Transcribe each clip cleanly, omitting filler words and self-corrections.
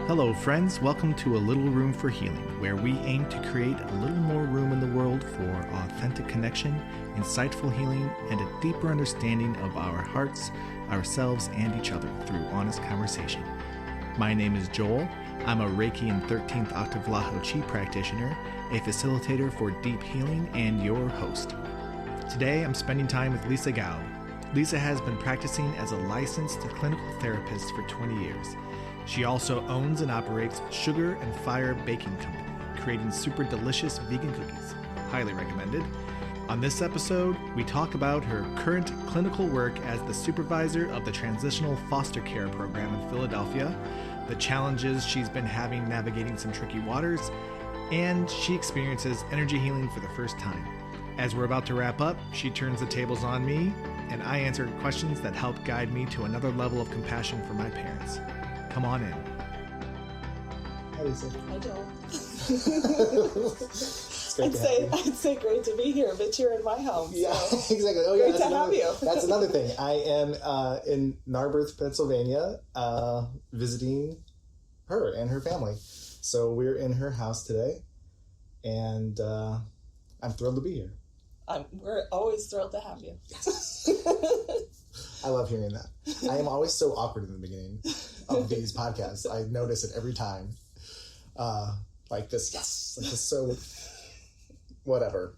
Hello, friends. Welcome to A Little Room for Healing, where we aim to create a little more room in the world for authentic connection, insightful healing, and a deeper understanding of our hearts, ourselves, and each other through honest conversation. My name is Joel. I'm a Reiki and 13th Octave Laho Chi practitioner, a facilitator for deep healing, and your host. Today, I'm spending time with Lisa Gaub. Lisa has been practicing as a licensed clinical therapist for 20 years. She also owns and operates Sugar and Fire Baking Company, creating super delicious vegan cookies. Highly recommended. On this episode, we talk about her current clinical work as the supervisor of the Transitional Foster Care Program in Philadelphia, the challenges she's been having navigating some tricky waters, and she experiences energy healing for the first time. As we're about to wrap up, she turns the tables on me, and I answer questions that help guide me to another level of compassion for my parents. Come on in. Hi, Lisa. Hi, Joel. I'd say great to be here, but you're in my home. Yeah, so. exactly. Oh, yeah, great to have you. That's another thing. I am in Narberth, Pennsylvania, visiting her and her family. So we're in her house today, and I'm thrilled to be here. We're always thrilled to have you. Yes. I love hearing that. I am always so awkward in the beginning of these podcasts. I notice it every time. Like this, yes, like this. So, whatever.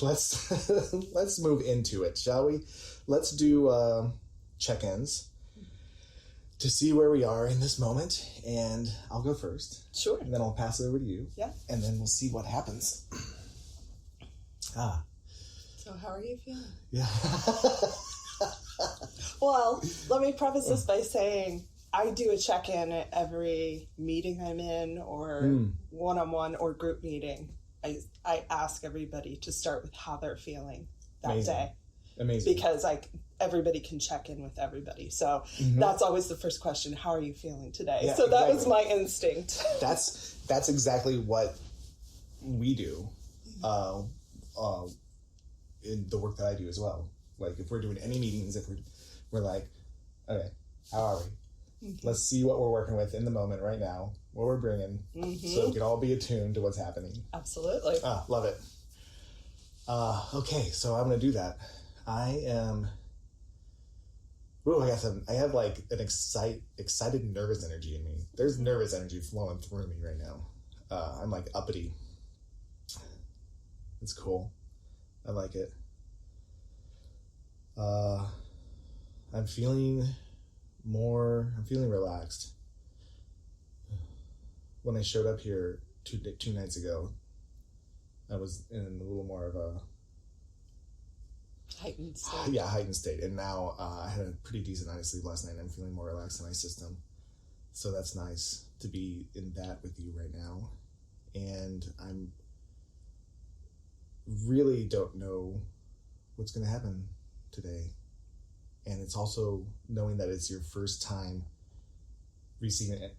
Let's move into it, shall we? Let's do check-ins to see where we are in this moment, and I'll go first. Sure. And then I'll pass it over to you. Yeah. And then we'll see what happens. So, how are you feeling? Yeah. Well, let me preface this by saying I do a check-in at every meeting I'm in or one-on-one or group meeting. I ask everybody to start with how they're feeling that day. Amazing. Because everybody can check in with everybody. So that's always the first question. How are you feeling today? Yeah, so that exactly. was my instinct. That's exactly what we do in the work that I do as well. Like if we're doing any meetings, if we're like, okay, how are we? Mm-hmm. Let's see what we're working with in the moment right now, what we're bringing, so we can all be attuned to what's happening. Absolutely. Love it. Okay, so I'm going to do that. I have like an excited nervous energy in me. There's nervous energy flowing through me right now. I'm like uppity. It's cool. I like it. I'm feeling relaxed. When I showed up here two nights ago, I was in a little more of a heightened state. Yeah, heightened state. And now I had a pretty decent night's sleep last night, and I'm feeling more relaxed in my system. So that's nice to be in that with you right now. And I'm really don't know what's going to happen today. And it's also knowing that it's your first time receiving an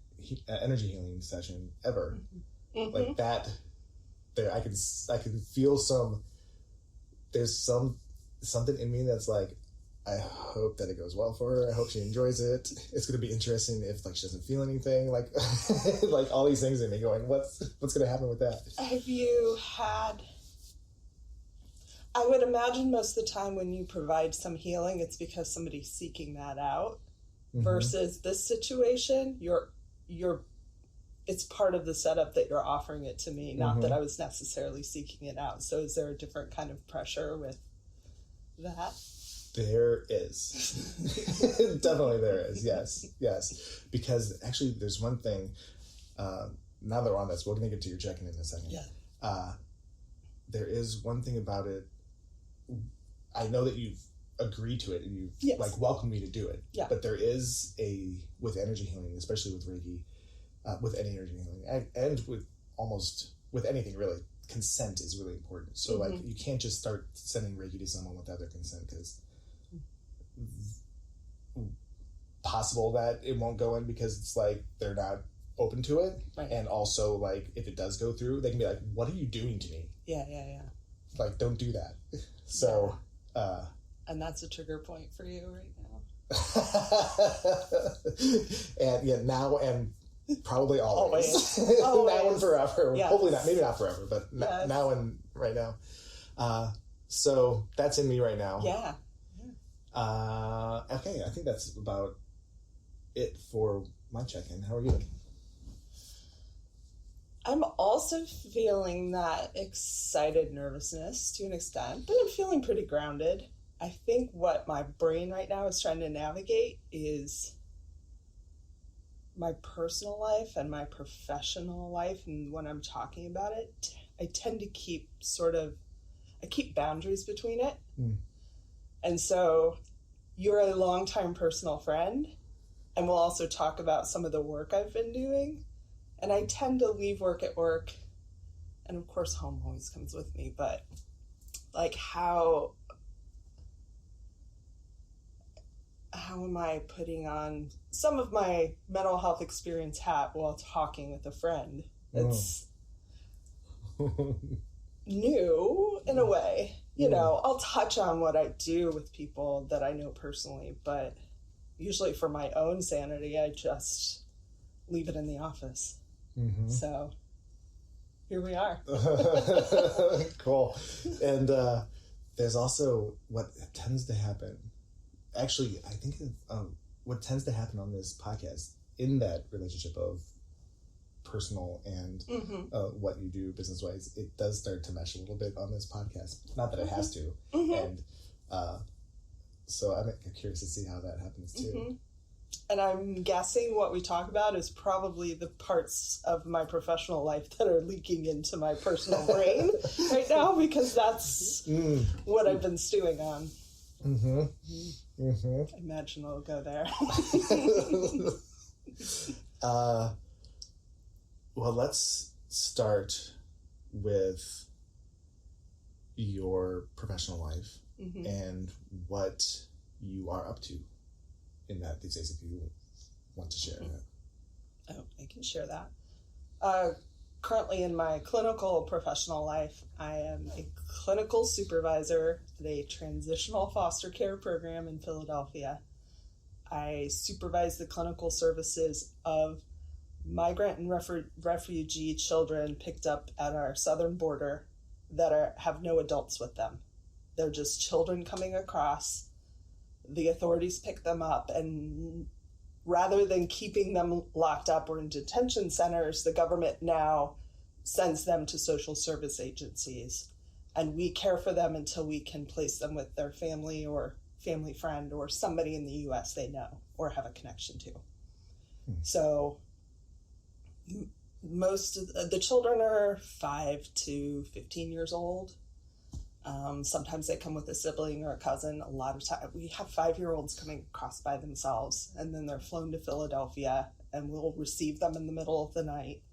energy healing session ever. Mm-hmm. Like that, there I can feel there's something in me that's like, I hope that it goes well for her. I hope she enjoys it. It's going to be interesting if like she doesn't feel anything, like like all these things in me going, what's going to happen with that? Have you had... I would imagine most of the time when you provide some healing, it's because somebody's seeking that out. Versus this situation, it's part of the setup that you're offering it to me, not that I was necessarily seeking it out. So is there a different kind of pressure with that? There is. Definitely there is. Yes. Because actually there's one thing, now that we're on this, we're going to get to your check-in in a second. Yeah. There is one thing about it. I know that you've agreed to it and you've like welcomed me to do it. Yeah. But there is with energy healing, especially with Reiki, with any energy healing, and with anything really, consent is really important. So like you can't just start sending Reiki to someone without their consent, because possible that it won't go in because it's like they're not open to it. Right. And also like if it does go through, they can be like, what are you doing to me? Yeah. Like, don't do that. So, and that's a trigger point for you right now. And yeah, now and Probably always. Always. Now and forever. Yes. Hopefully not. Maybe not forever, but Yes. now and right now. So that's in me right now. Yeah. Okay, I think that's about it for my check-in. How are you? I'm also feeling that excited nervousness to an extent, but I'm feeling pretty grounded. I think what my brain right now is trying to navigate is my personal life and my professional life. And when I'm talking about it, I tend to keep I keep boundaries between it. And so you're a longtime personal friend, and we'll also talk about some of the work I've been doing. And I tend to leave work at work, and of course home always comes with me, but like how am I putting on some of my mental health experience hat while talking with a friend? It's new in a way. You know, I'll touch on what I do with people that I know personally, but usually for my own sanity, I just leave it in the office. So here we are. Cool. And there's also what tends to happen. Actually, I think what tends to happen on this podcast in that relationship of personal and what you do business-wise, it does start to mesh a little bit on this podcast. Not that it has to. And so I'm curious to see how that happens too. And I'm guessing what we talk about is probably the parts of my professional life that are leaking into my personal brain right now, because that's what I've been stewing on. I imagine it'll go there. Well, let's start with your professional life and what you are up to in that these days, if you want to share that. Oh, I can share that. Currently in my clinical professional life, I am a clinical supervisor at a transitional foster care program in Philadelphia. I supervise the clinical services of migrant and refugee children picked up at our southern border that have no adults with them. They're just children coming across. The authorities pick them up, and rather than keeping them locked up or in detention centers, the government now sends them to social service agencies, and we care for them until we can place them with their family or family friend or somebody in the U.S. they know or have a connection to. So most of the children are 5 to 15 years old. Sometimes they come with a sibling or a cousin. A lot of time we have 5-year-olds coming across by themselves, and then they're flown to Philadelphia, and we'll receive them in the middle of the night.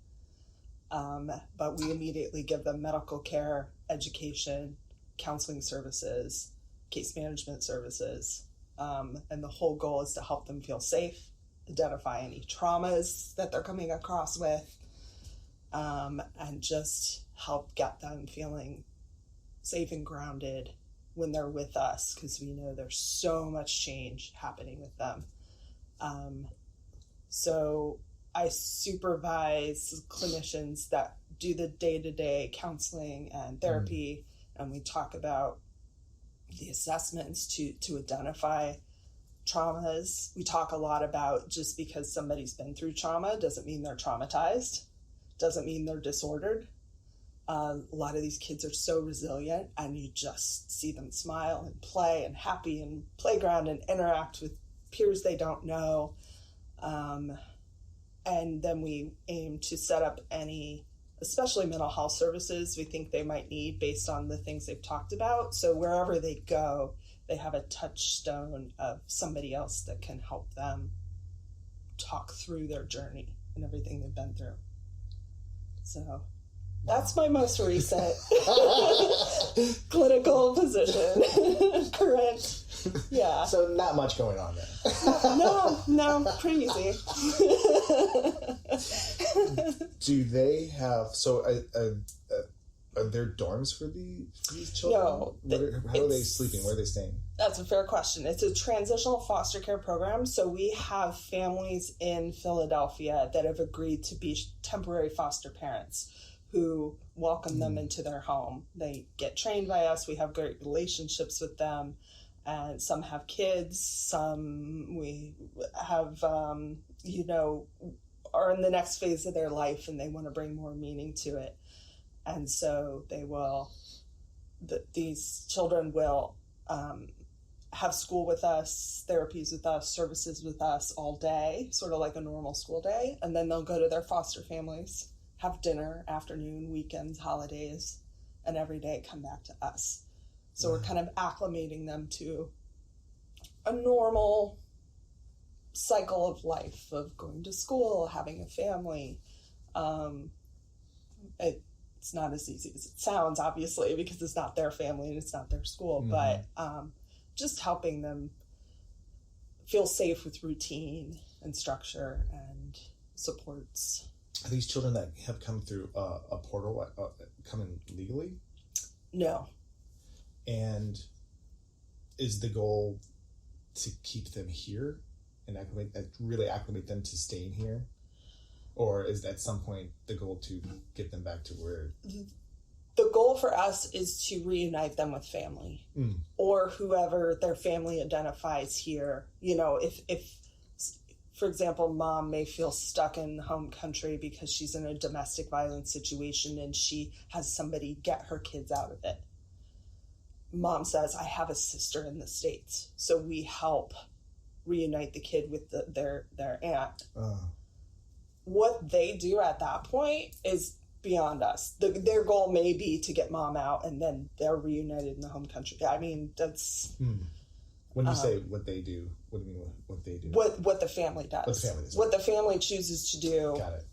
But we immediately give them medical care, education, counseling services, case management services. And the whole goal is to help them feel safe, identify any traumas that they're coming across with, and just help get them feeling safe and grounded when they're with us, because we know there's so much change happening with them. So I supervise clinicians that do the day-to-day counseling and therapy, and we talk about the assessments to identify traumas. We talk a lot about just because somebody's been through trauma doesn't mean they're traumatized, doesn't mean they're disordered. A lot of these kids are so resilient, and you just see them smile and play and happy and playground and interact with peers they don't know. And then we aim to set up any, especially mental health services, we think they might need based on the things they've talked about. So wherever they go, they have a touchstone of somebody else that can help them talk through their journey and everything they've been through. So that's my most recent clinical position. Current. Yeah. So not much going on there. No, pretty easy. Do they have, so are there dorms for these children? No. How are they sleeping? Where are they staying? That's a fair question. It's a transitional foster care program. So we have families in Philadelphia that have agreed to be temporary foster parents who welcome them into their home. They get trained by us. We have great relationships with them. And some have kids. Some we have, are in the next phase of their life and they want to bring more meaning to it. And so these children will have school with us, therapies with us, services with us all day, sort of like a normal school day. And then they'll go to their foster families, have dinner, afternoon, weekends, holidays, and every day come back to us. So we're kind of acclimating them to a normal cycle of life, of going to school, having a family. It's not as easy as it sounds, obviously, because it's not their family and it's not their school, but just helping them feel safe with routine and structure and supports. Are these children that have come through a portal come in legally? No. And is the goal to keep them here and really acclimate them to staying here? Or is at some point the goal to get them back to where? The goal for us is to reunite them with family or whoever their family identifies here. If, for example, mom may feel stuck in home country because she's in a domestic violence situation and she has somebody get her kids out of it. Mom says, I have a sister in the States. So we help reunite the kid with their aunt. What they do at that point is beyond us. Their goal may be to get mom out and then they're reunited in the home country. I mean, that's... When you say what they do, what do you mean what they do? What the family does. What the family does. What the family chooses to do. Got it.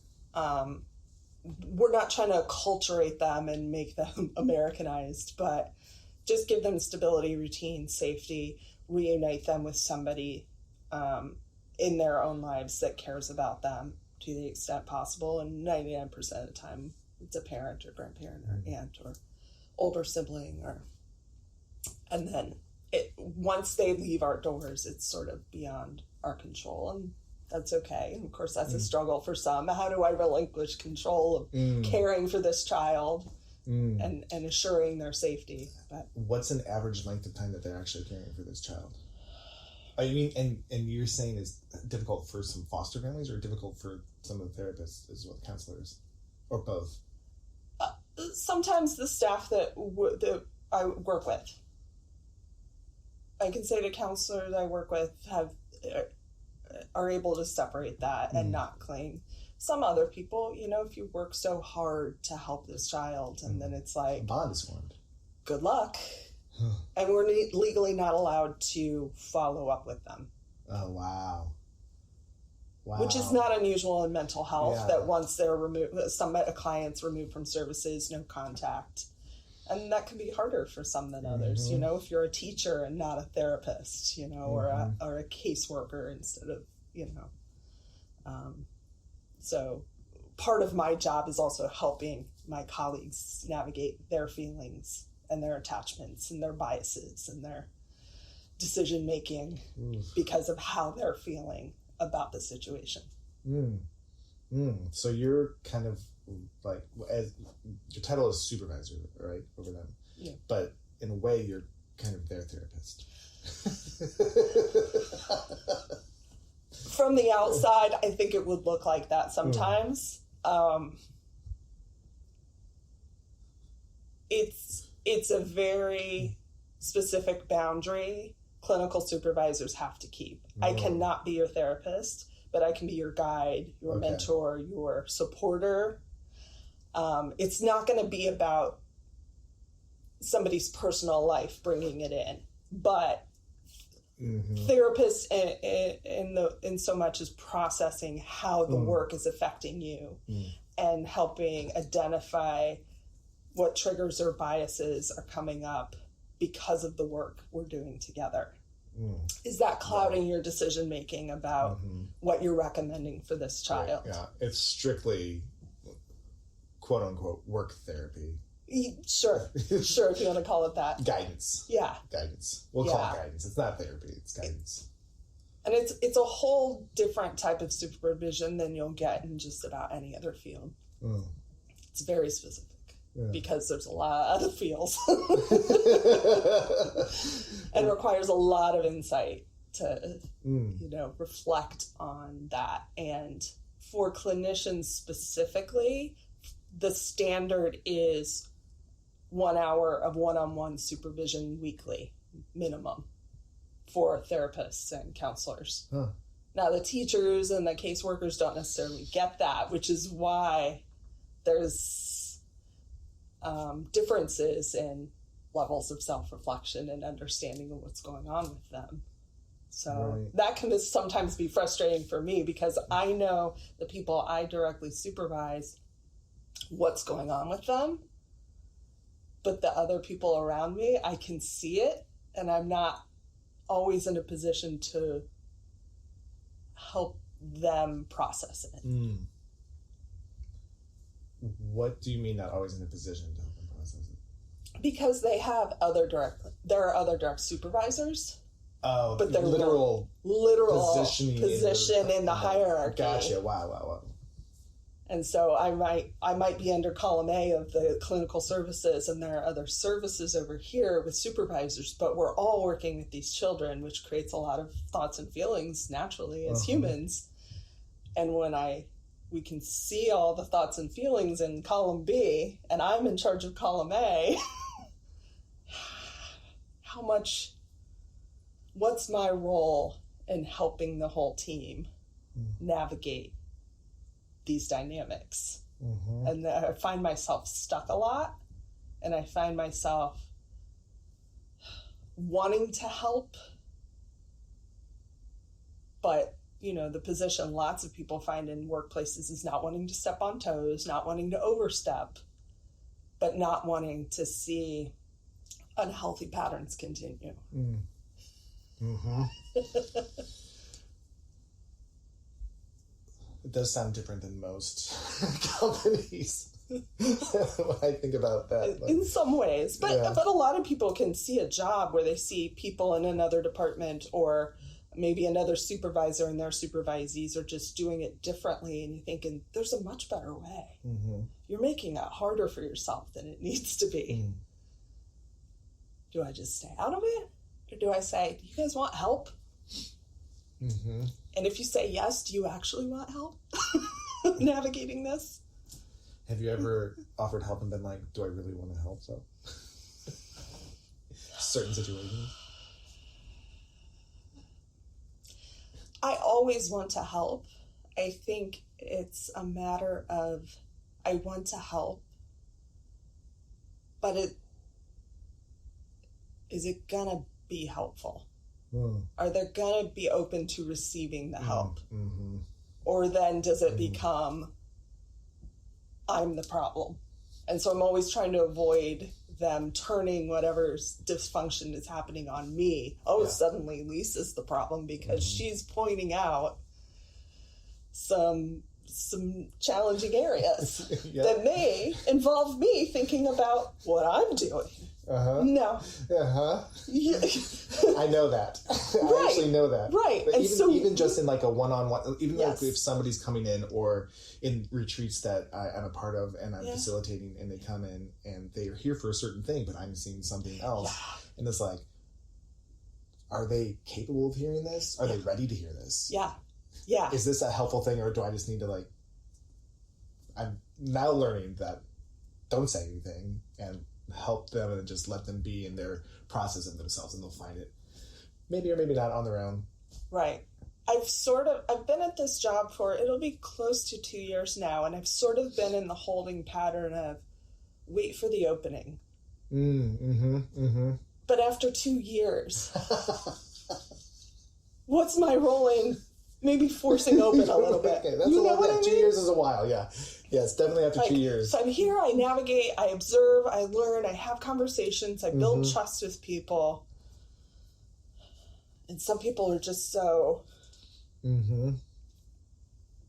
We're not trying to acculturate them and make them Americanized, but just give them stability, routine, safety, reunite them with somebody in their own lives that cares about them to the extent possible. And 99% of the time, it's a parent or grandparent or aunt or older sibling. And then once they leave our doors, it's sort of beyond our control. And that's okay. And of course, that's a struggle for some. How do I relinquish control of caring for this child? And assuring their safety. But what's an average length of time that they're actually caring for this child? I mean, and you're saying is difficult for some foster families or difficult for some of the therapists as well, counselors, or both? Sometimes the staff that I work with, I can say to counselors I work with are able to separate that and not cling. Some other people, if you work so hard to help this child and then it's like... A bond is formed. Good luck. And we're legally not allowed to follow up with them. Oh, wow. Which is not unusual in mental health, that once they're removed, a client's removed from services, no contact. And that can be harder for some than others, if you're a teacher and not a therapist, or a caseworker instead of, So part of my job is also helping my colleagues navigate their feelings and their attachments and their biases and their decision-making because of how they're feeling about the situation. So you're kind of like, as your title is supervisor, right, over them. Yeah. But in a way, you're kind of their therapist. From the outside, I think it would look like that sometimes. It's a very specific boundary clinical supervisors have to keep. I cannot be your therapist, but I can be your guide, your mentor, your supporter. It's not going to be about somebody's personal life bringing it in, but therapists in so much as processing how the work is affecting you and helping identify what triggers or biases are coming up because of the work we're doing together. Is that clouding your decision making about what you're recommending for this child? Right. Yeah, it's strictly quote unquote work therapy. Sure, if you want to call it that. Guidance. Yeah. Guidance. We'll call it guidance. It's not therapy, it's guidance. And it's a whole different type of supervision than you'll get in just about any other field. It's very specific because there's a lot of fields and requires a lot of insight to, reflect on that. And for clinicians specifically, the standard is 1 hour of one-on-one supervision weekly, minimum, for therapists and counselors. Now, the teachers and the caseworkers don't necessarily get that, which is why there's differences in levels of self-reflection and understanding of what's going on with them. So that can sometimes be frustrating for me because I know the people I directly supervise, what's going on with them, but the other people around me, I can see it, and I'm not always in a position to help them process it. What do you mean not always in a position to help them process it? Because there are other direct supervisors. Oh, but they're literal position in the hierarchy. Gotcha. Wow. And so I might be under column A of the clinical services, and there are other services over here with supervisors, but we're all working with these children, which creates a lot of thoughts and feelings naturally as humans. And when we can see all the thoughts and feelings in column B, and I'm in charge of column A, what's my role in helping the whole team navigate these dynamics? And I find myself stuck a lot, and I find myself wanting to help, but the position lots of people find in workplaces is not wanting to step on toes, not wanting to overstep, but not wanting to see unhealthy patterns continue. It does sound different than most companies when I think about that. In some ways, but a lot of people can see a job where they see people in another department or maybe another supervisor and their supervisees are just doing it differently, and you're thinking, there's a much better way. You're making it harder for yourself than it needs to be. Do I just stay out of it? Or do I say, do you guys want help? And if you say yes, do you actually want help navigating this? Have you ever offered help and been like, do I really want to help though? Certain situations? I always want to help. I think it's a matter of I want to help, but is it gonna be helpful? Are they gonna be open to receiving the help? Or then does it become I'm the problem? And so I'm always trying to avoid them turning whatever dysfunction is happening on me. Suddenly Lisa's the problem because she's pointing out some challenging areas that may involve me thinking about what I'm doing. No. Yeah. I know that. I actually know that. Right. But and even just in like a one-on-one, even like if somebody's coming in or in retreats that I'm a part of and I'm facilitating, and they come in and they are here for a certain thing, but I'm seeing something else. And it's like, are they capable of hearing this? Are they ready to hear this? Yeah. Is this a helpful thing, or do I just need to I'm now learning that don't say anything and help them and just let them be in their process of themselves, and they'll find it maybe or maybe not on their own. Right. I've been at this job for, it'll be close to 2 years now, and I've sort of been in the holding pattern of wait for the opening. But after 2 years, what's my role in maybe forcing open a little bit? Okay, that's what I mean? 2 years is a while, yeah. Yeah, it's definitely after 2 years. So I'm here, I navigate, I observe, I learn, I have conversations, I build trust with people. And some people are just so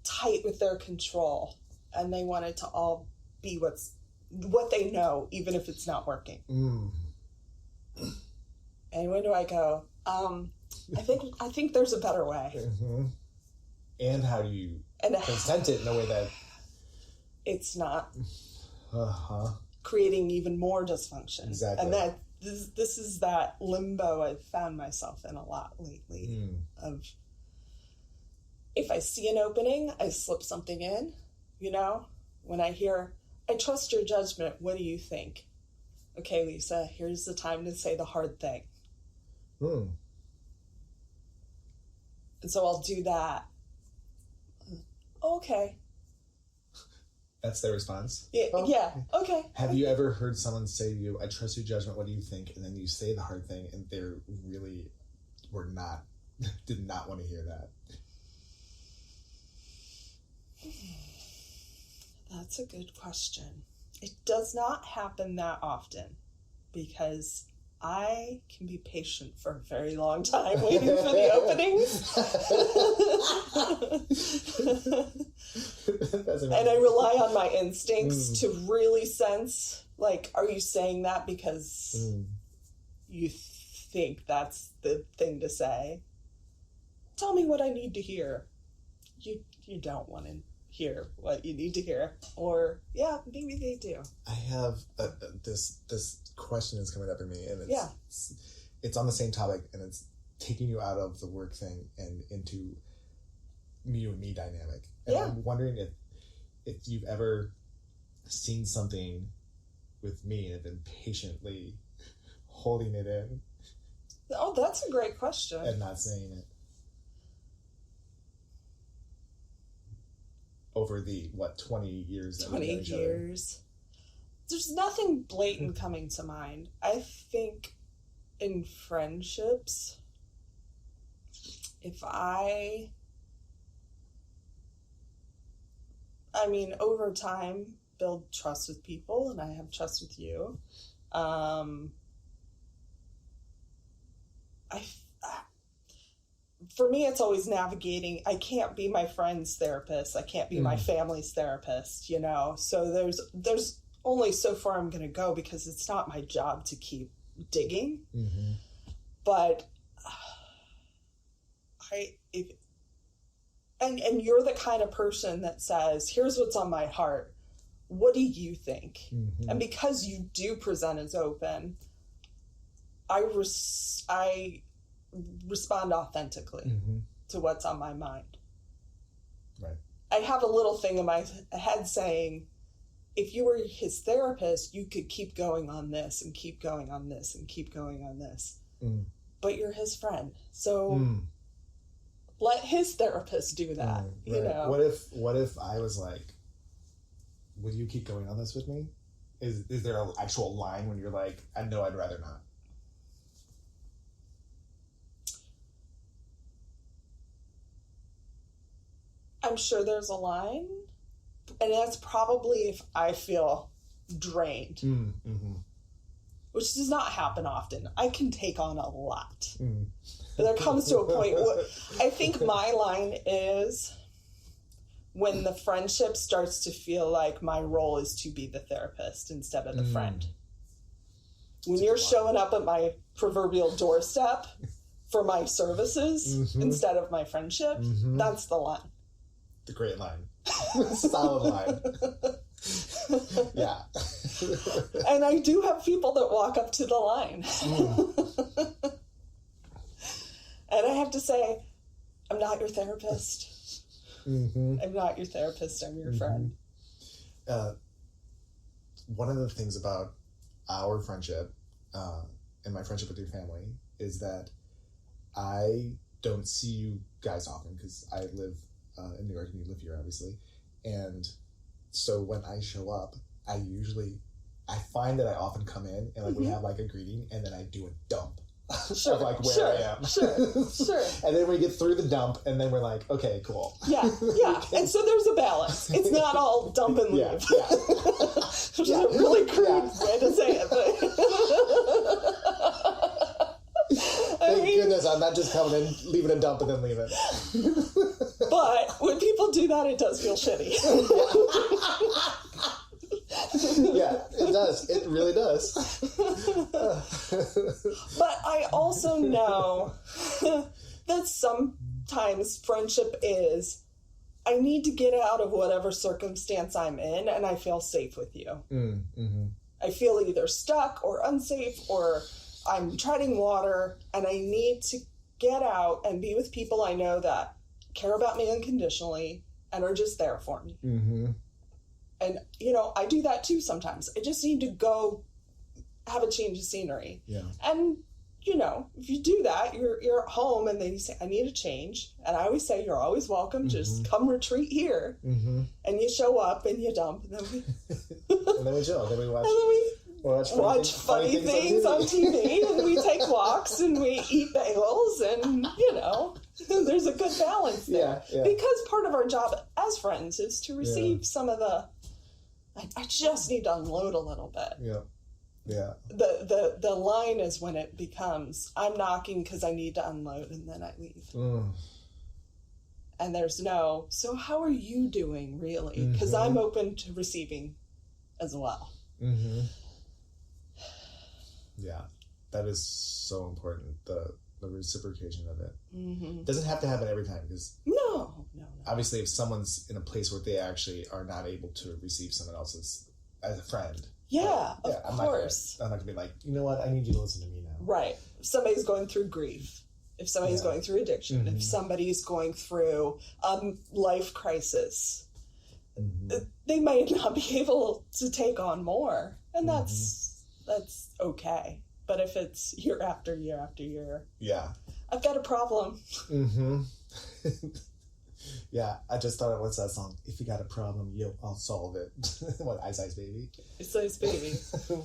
tight with their control, and they want it to all be what's what they know, even if it's not working. Mm. And when do I go, I think there's a better way. Mm-hmm. And how do you present it in a way that it's not uh-huh. creating even more dysfunction? Exactly. And that this is that limbo I've found myself in a lot lately. Of if I see an opening, I slip something in. You know, when I hear, I trust your judgment. What do you think? Okay, Lisa, here's the time to say the hard thing. Mm. And so I'll do that. Okay. That's their response? Yeah, Oh, yeah, okay. Have you ever heard someone say to you, I trust your judgment, what do you think? And then you say the hard thing and they're really did not want to hear that. That's a good question. It does not happen that often because I can be patient for a very long time waiting for the openings. And I rely on my instincts to really sense, like, are you saying that because you think that's the thing to say? Tell me what I need to hear. You don't want to hear what you need to hear. Or, yeah, maybe they do. I have this question is coming up in me, and it's on the same topic, and it's taking you out of the work thing and into you and me dynamic. And I'm wondering if you've ever seen something with me and have been patiently holding it in. Oh, that's a great question. And not saying it. Over the, 20 years? 20 years. There's nothing blatant coming to mind. I think in friendships, if over time, build trust with people, and I have trust with you. For me, it's always navigating. I can't be my friend's therapist. I can't be my family's therapist, you know? So there's only so far I'm going to go because it's not my job to keep digging. Mm-hmm. But and you're the kind of person that says, here's what's on my heart. What do you think? Mm-hmm. And because you do present as open, I respond authentically to what's on my mind. Right. I have a little thing in my head saying, if you were his therapist, you could keep going on this and keep going on this and keep going on this. But you're his friend. So let his therapist do that. Right. You know? What if I was like, would you keep going on this with me? Is there an actual line when you're like, I know I'd rather not? I'm sure there's a line, and that's probably if I feel drained, which does not happen often. I can take on a lot. But there comes to a point where I think my line is when the friendship starts to feel like my role is to be the therapist instead of the friend. When you're showing up at my proverbial doorstep for my services instead of my friendship, that's the line. The great line. Solid line. Yeah. And I do have people that walk up to the line. And I have to say, I'm not your therapist. I'm not your therapist. I'm your friend. One of the things about our friendship and my friendship with your family is that I don't see you guys often because I live in New York and you live here, obviously. And so when I show up, I find that I often come in and we have a greeting and then I do a dump. Sure, of where I am. Sure. And then we get through the dump and then we're like, okay, cool. Yeah. And so there's a balance. It's not all dump and leave. Which is a really crude way to say it, but Thank goodness I'm not just coming in, leaving a dump and then leaving. But when people do that, it does feel shitty. Yeah, it does. It really does. But I also know that sometimes friendship is, I need to get out of whatever circumstance I'm in, and I feel safe with you. Mm-hmm. I feel either stuck or unsafe, or I'm treading water, and I need to get out and be with people I know that care about me unconditionally and are just there for me. Mm-hmm. And, you know, I do that too sometimes. I just need to go have a change of scenery. Yeah. And, you know, if you do that, you're at home and then you say, I need a change. And I always say, you're always welcome. Just come retreat here. Mm-hmm. And you show up and you dump. And then we... and then we chill. Then we watch... And then we watch funny things on TV. And we take walks and we eat bagels. And, you know, there's a good balance there. Yeah. Because part of our job as friends is to receive some of the... I just need to unload a little bit. Yeah. Yeah. The line is when it becomes, I'm knocking because I need to unload, and then I leave. And there's no, so how are you doing, really? Because I'm open to receiving as well. Mm-hmm. Yeah. That is so important, the reciprocation of it. Mm-hmm. It doesn't have to happen every time, because no. Obviously, if someone's in a place where they actually are not able to receive someone else's as a friend, of course. I'm not gonna be like, you know what, I need you to listen to me now. Right. If somebody's going through grief, if somebody's going through addiction, if somebody's going through life crisis, they might not be able to take on more, and that's okay. But if it's year after year after year, I've got a problem. Yeah, I just thought, what's that song? If you got a problem, I'll solve it. What, Ice Ice Baby? Ice Ice Baby.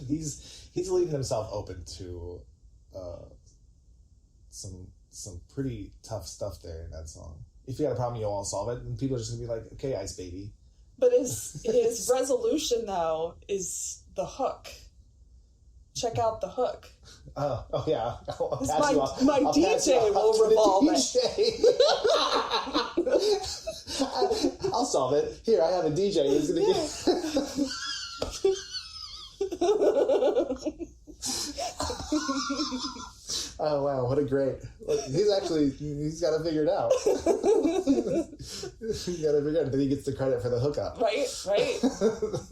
He's leaving himself open to some pretty tough stuff there in that song. If you got a problem, I'll solve it. And people are just going to be like, okay, Ice Baby. But his resolution, though, is the hook. Check out the hook. Oh yeah. My DJ will revolve it. I'll solve it. Here, I have a DJ who's going to Oh wow, what a great... He's got to figure it out. He's got to figure it out. Then he gets the credit for the hookup. Right.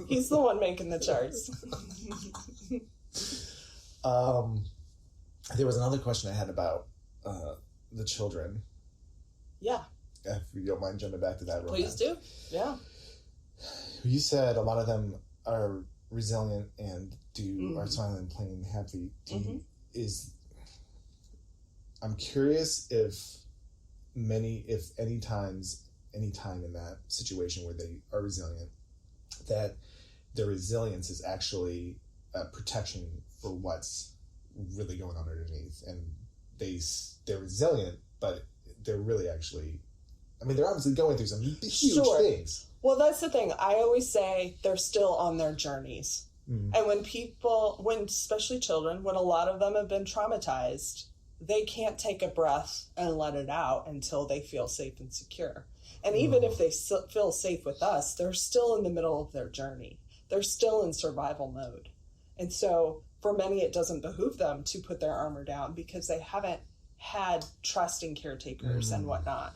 He's the one making the charts. There was another question I had about the children. Yeah. If you don't mind jumping back to that real Please do. Yeah. You said a lot of them are resilient and are smiling, playing, happy. I'm curious if any time in that situation where they are resilient, that their resilience is actually a protection for what's really going on underneath, and they're resilient, but they're really actually, they're obviously going through some huge things. Well, that's the thing. I always say they're still on their journeys. And when especially children, when a lot of them have been traumatized, they can't take a breath and let it out until they feel safe and secure. And even if they feel safe with us, they're still in the middle of their journey. They're still in survival mode. And so for many, it doesn't behoove them to put their armor down because they haven't had trusting caretakers and whatnot.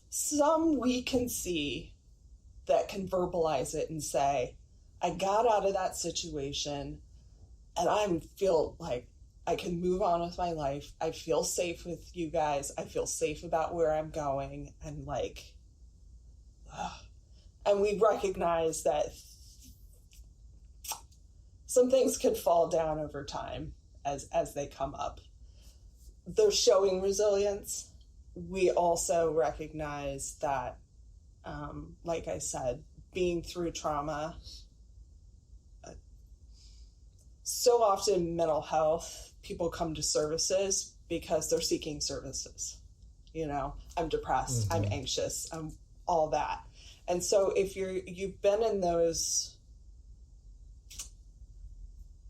Some we can see that can verbalize it and say, I got out of that situation and I feel like I can move on with my life. I feel safe with you guys. I feel safe about where I'm going. And and we recognize that some things could fall down over time as they come up. They're showing resilience. We also recognize that, like I said, being through trauma, so often mental health, people come to services because they're seeking services. I'm depressed, I'm anxious, I'm all that. And so if you've been in those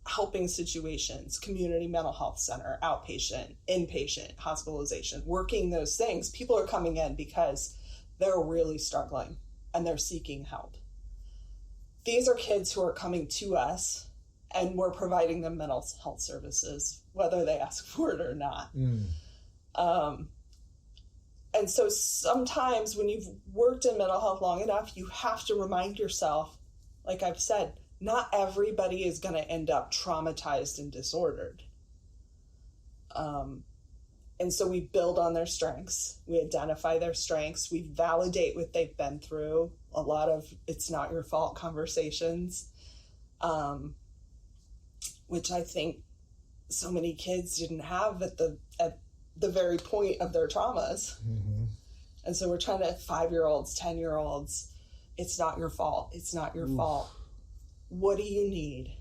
helping situations, community mental health center, outpatient, inpatient, hospitalization, working those things, people are coming in because they're really struggling and they're seeking help. these are kids who are coming to us, and we're providing them mental health services, whether they ask for it or not. And so sometimes when you've worked in mental health long enough, you have to remind yourself, like I've said, not everybody is going to end up traumatized and disordered. And so we build on their strengths. We identify their strengths. We validate what they've been through. A lot of it's not your fault conversations, which I think so many kids didn't have at the very point of their traumas. And so we're trying to 5-year-olds, 10-year-olds, it's not your fault. It's not your fault. What do you need?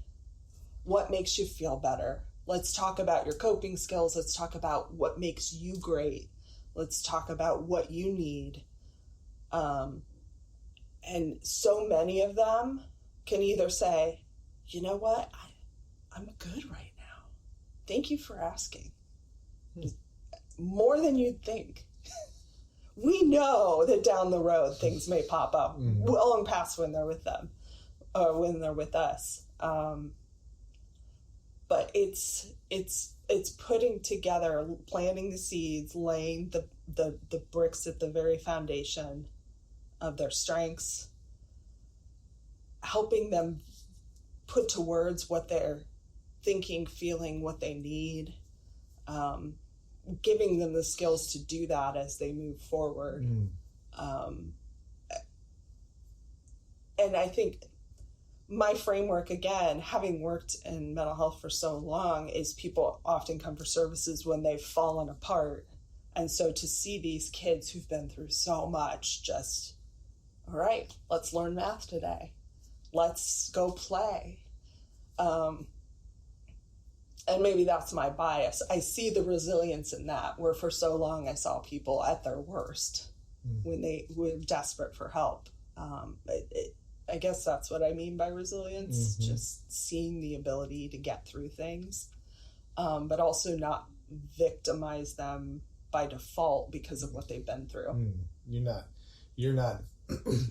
What makes you feel better? Let's talk about your coping skills. Let's talk about what makes you great. Let's talk about what you need. And so many of them can either say, you know what, I'm good right now. Thank you for asking. More than you'd think. We know that down the road things may pop up long past when they're with them or when they're with us. But it's putting together, planting the seeds, laying the bricks at the very foundation of their strengths, helping them put to words what they're thinking, feeling, what they need, giving them the skills to do that as they move forward. And I think my framework, again, having worked in mental health for so long, is people often come for services when they've fallen apart. And so to see these kids who've been through so much, just, all right, let's learn math today. Let's go play. And maybe that's my bias. I see the resilience in that, where for so long I saw people at their worst when they were desperate for help. I guess that's what I mean by resilience, just seeing the ability to get through things, but also not victimize them by default because of what they've been through. You're not,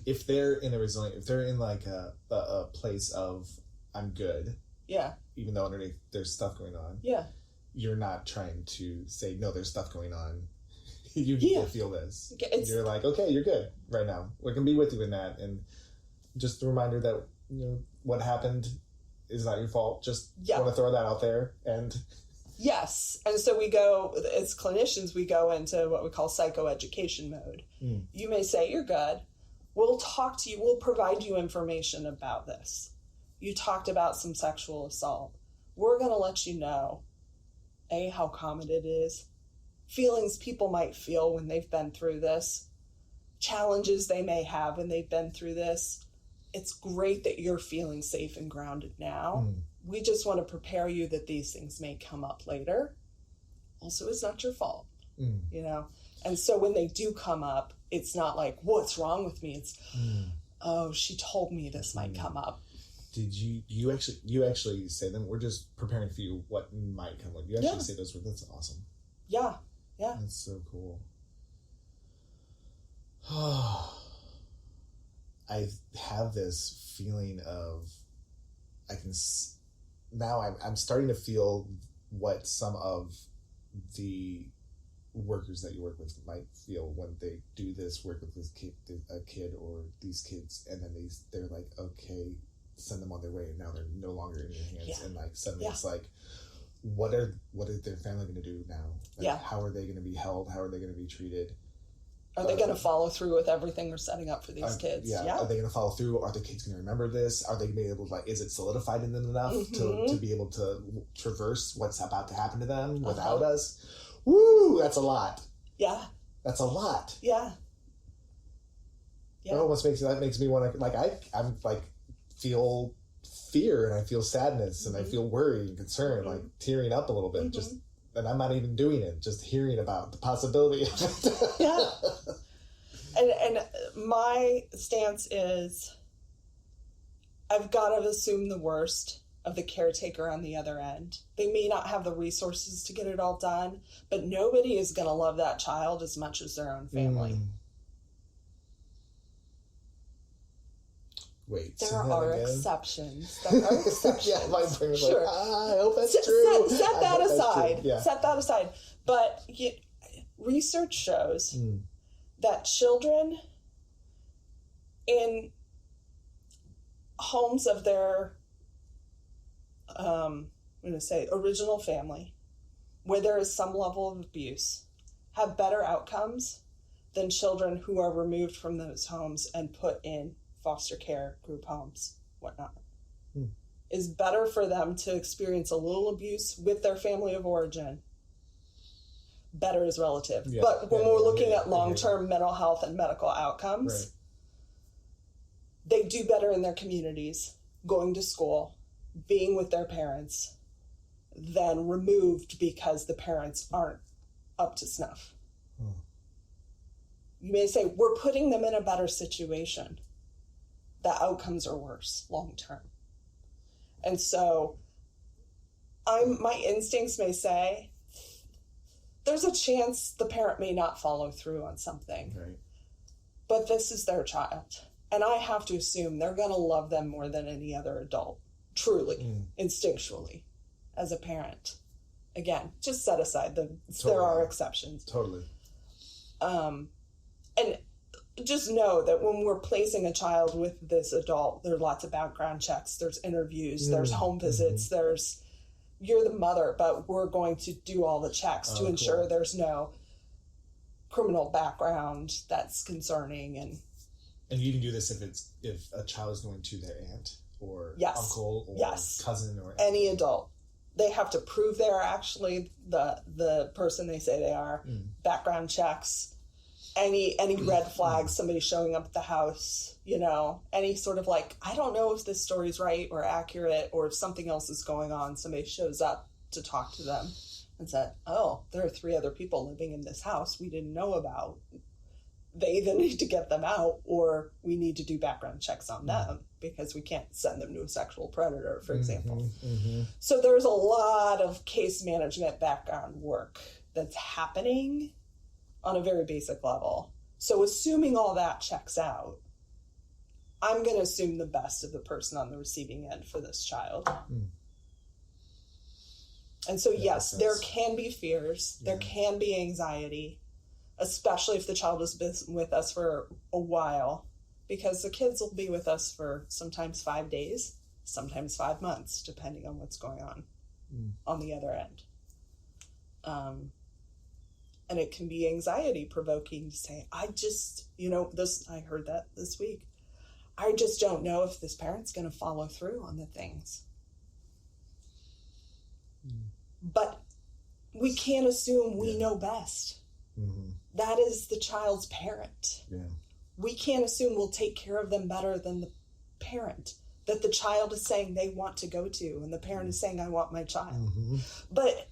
if they're in if they're in like a place of, I'm good. Yeah. Even though underneath there's stuff going on. Yeah. You're not trying to say, no, there's stuff going on. You need to feel this. You're like, okay, you're good right now. We can be with you in that. And just a reminder that, what happened is not your fault. Just want to throw that out there. And yes. And so we go, as clinicians, we go into what we call psychoeducation mode. You may say, you're good. We'll talk to you. We'll provide you information about this. You talked about some sexual assault. We're going to let you know, A, how common it is, feelings people might feel when they've been through this, challenges they may have when they've been through this. It's great that you're feeling safe and grounded now. We just want to prepare you that these things may come up later. Also, it's not your fault, And so when they do come up, it's not like, what's wrong with me? It's, oh, she told me this might come up. Did you actually say them? We're just preparing for you what might come up. You actually say those words. That's awesome. Yeah. That's so cool. I have this feeling of, I'm starting to feel what some of the workers that you work with might feel when they do this work with this a kid or these kids, and then they're like, okay, send them on their way, and now they're no longer in your hands, and like suddenly it's like, what are their family going to do now? Like, how are they going to be held? How are they going to be treated? Are they going to follow through with everything we're setting up for these kids? Are they going to follow through? Are the kids going to remember this? Are they going to be able to, is it solidified in them enough to be able to traverse what's about to happen to them without us? Woo! That's a lot. Yeah. That's a lot. Yeah. It almost makes me want to, I'm feel fear, and I feel sadness, and I feel worry and concern, like tearing up a little bit, just, and I'm not even doing it, just hearing about the possibility of it. And my stance is, I've got to assume the worst of the caretaker on the other end. They may not have the resources to get it all done, but nobody is going to love that child as much as their own family. Wait, there are exceptions. There are exceptions. Yeah, my brain was sure. like, I hope that's true. Set that aside. Yeah. Set that aside. But research shows that children in homes of their, I'm going to say, original family, where there is some level of abuse, have better outcomes than children who are removed from those homes and put in foster care, group homes, whatnot. Is better for them to experience a little abuse with their family of origin. Better is relative. Yeah. But when we're looking at long-term mental health and medical outcomes, they do better in their communities, going to school, being with their parents, than removed because the parents aren't up to snuff. You may say, we're putting them in a better situation. The outcomes are worse long-term. And so my instincts may say, there's a chance the parent may not follow through on something. Right. But this is their child. And I have to assume they're going to love them more than any other adult, truly, instinctually, as a parent. Again, just set aside there are exceptions. Totally. And just know that when we're placing a child with this adult, there are lots of background checks, there's interviews, there's home visits, you're the mother, but we're going to do all the checks to ensure there's no criminal background that's concerning. And you can do this if a child is going to their aunt or uncle or cousin or any adult. They have to prove they're actually the person they say they are. Background checks. Any red flags, somebody showing up at the house, any sort of I don't know if this story's right or accurate or if something else is going on. Somebody shows up to talk to them and said, oh, there are 3 other people living in this house we didn't know about. They either need to get them out or we need to do background checks on them because we can't send them to a sexual predator, for example. So there's a lot of case management background work that's happening on a very basic level. So assuming all that checks out, I'm going to assume the best of the person on the receiving end for this child. And so, yes, there can be fears. There can be anxiety, especially if the child has been with us for a while, because the kids will be with us for sometimes 5 days, sometimes 5 months, depending on what's going on the other end. And it can be anxiety provoking to say, I heard that this week. I just don't know if this parent's going to follow through on the things. But we can't assume we know best. That is the child's parent. We can't assume we'll take care of them better than the parent that the child is saying they want to go to, and the parent is saying, I want my child. But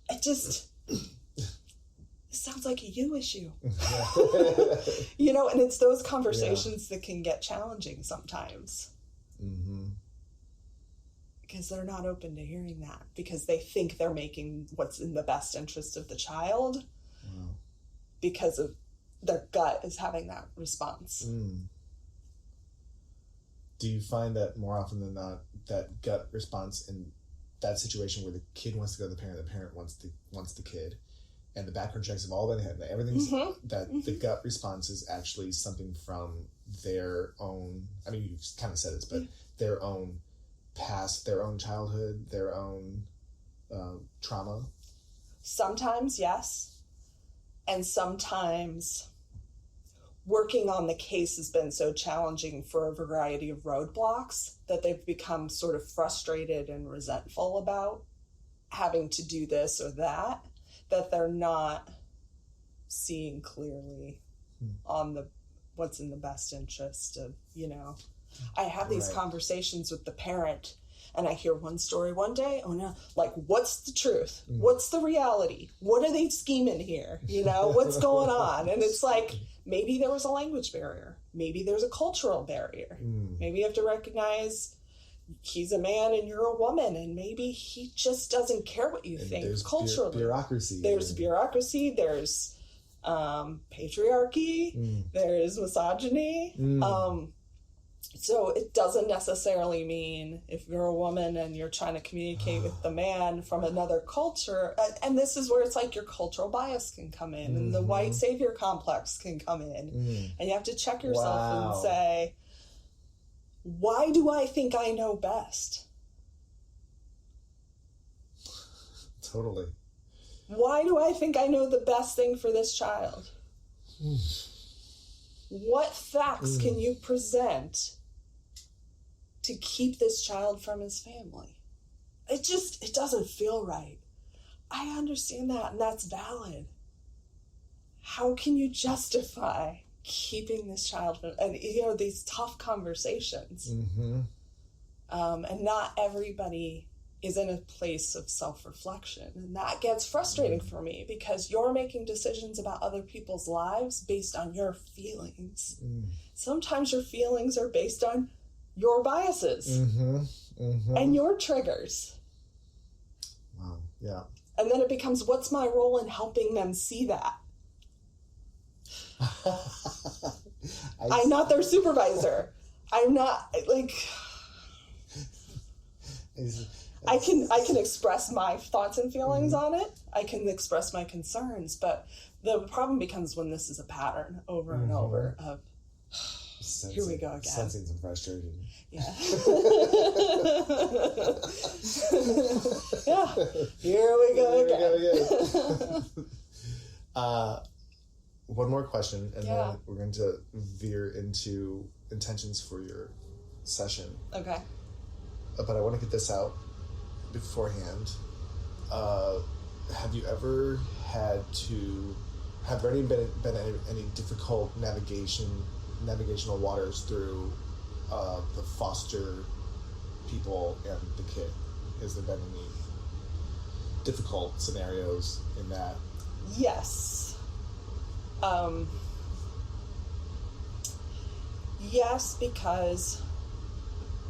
it just... It sounds like a you issue. And it's those conversations that can get challenging sometimes. Because they're not open to hearing that, because they think they're making what's in the best interest of the child because of their gut is having that response. Do you find that more often than not, that gut response in that situation where the kid wants to go to the parent wants the kid, and the background checks have all been had, everything's the gut response is actually something from their own, I mean, you kind of said this, but their own past, their own childhood, their own trauma? Sometimes, yes. And sometimes working on the case has been so challenging for a variety of roadblocks that they've become sort of frustrated and resentful about having to do this or that they're not seeing clearly on what's in the best interest of, I have these conversations with the parent, and I hear one story one day, what's the truth? What's the reality? What are they scheming here? What's going on? And it's maybe there was a language barrier. Maybe there's a cultural barrier. Maybe you have to recognize he's a man and you're a woman, and maybe he just doesn't care what you think culturally. Bureaucracy. There's bureaucracy. There's patriarchy. There's misogyny. So it doesn't necessarily mean if you're a woman and you're trying to communicate with the man from another culture, and this is where it's like your cultural bias can come in, and the white savior complex can come in, and you have to check yourself and say, why do I think I know best? Totally. Why do I think I know the best thing for this child? What facts can you present to keep this child from his family? It doesn't feel right. I understand that, and that's valid. How can you justify keeping this child from, and these tough conversations? And not everybody is in a place of self-reflection, and that gets frustrating for me, because you're making decisions about other people's lives based on your feelings. Sometimes your feelings are based on your biases and your triggers. Wow. Yeah. And then it becomes, what's my role in helping them see that? I'm not their supervisor. I'm not, like, I can express my thoughts and feelings on it. I can express my concerns, but the problem becomes when this is a pattern over and over of, here we go again. Sensing some frustration. Yeah. Yeah. Here we go again. One more question, and then we're going to veer into intentions for your session. Okay. But I want to get this out beforehand. Have you ever have there been any difficult navigational waters through the foster people and the kid? Has there been any difficult scenarios in that? Yes. Yes, because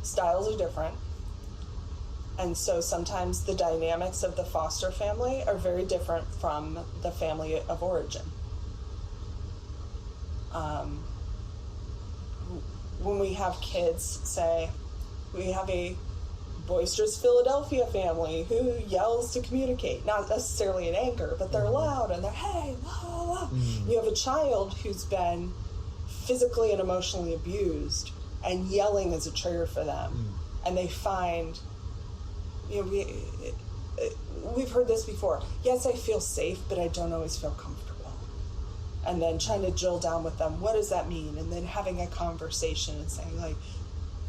styles are different. And so sometimes the dynamics of the foster family are very different from the family of origin. When we have kids, say, we have a boisterous Philadelphia family who yells to communicate, not necessarily in anger, but they're loud and they're, hey, blah, blah, blah. You have a child who's been physically and emotionally abused, and yelling is a trigger for them. And they find, we've heard this before. Yes, I feel safe, but I don't always feel comfortable. And then trying to drill down with them, what does that mean? And then having a conversation and saying, like,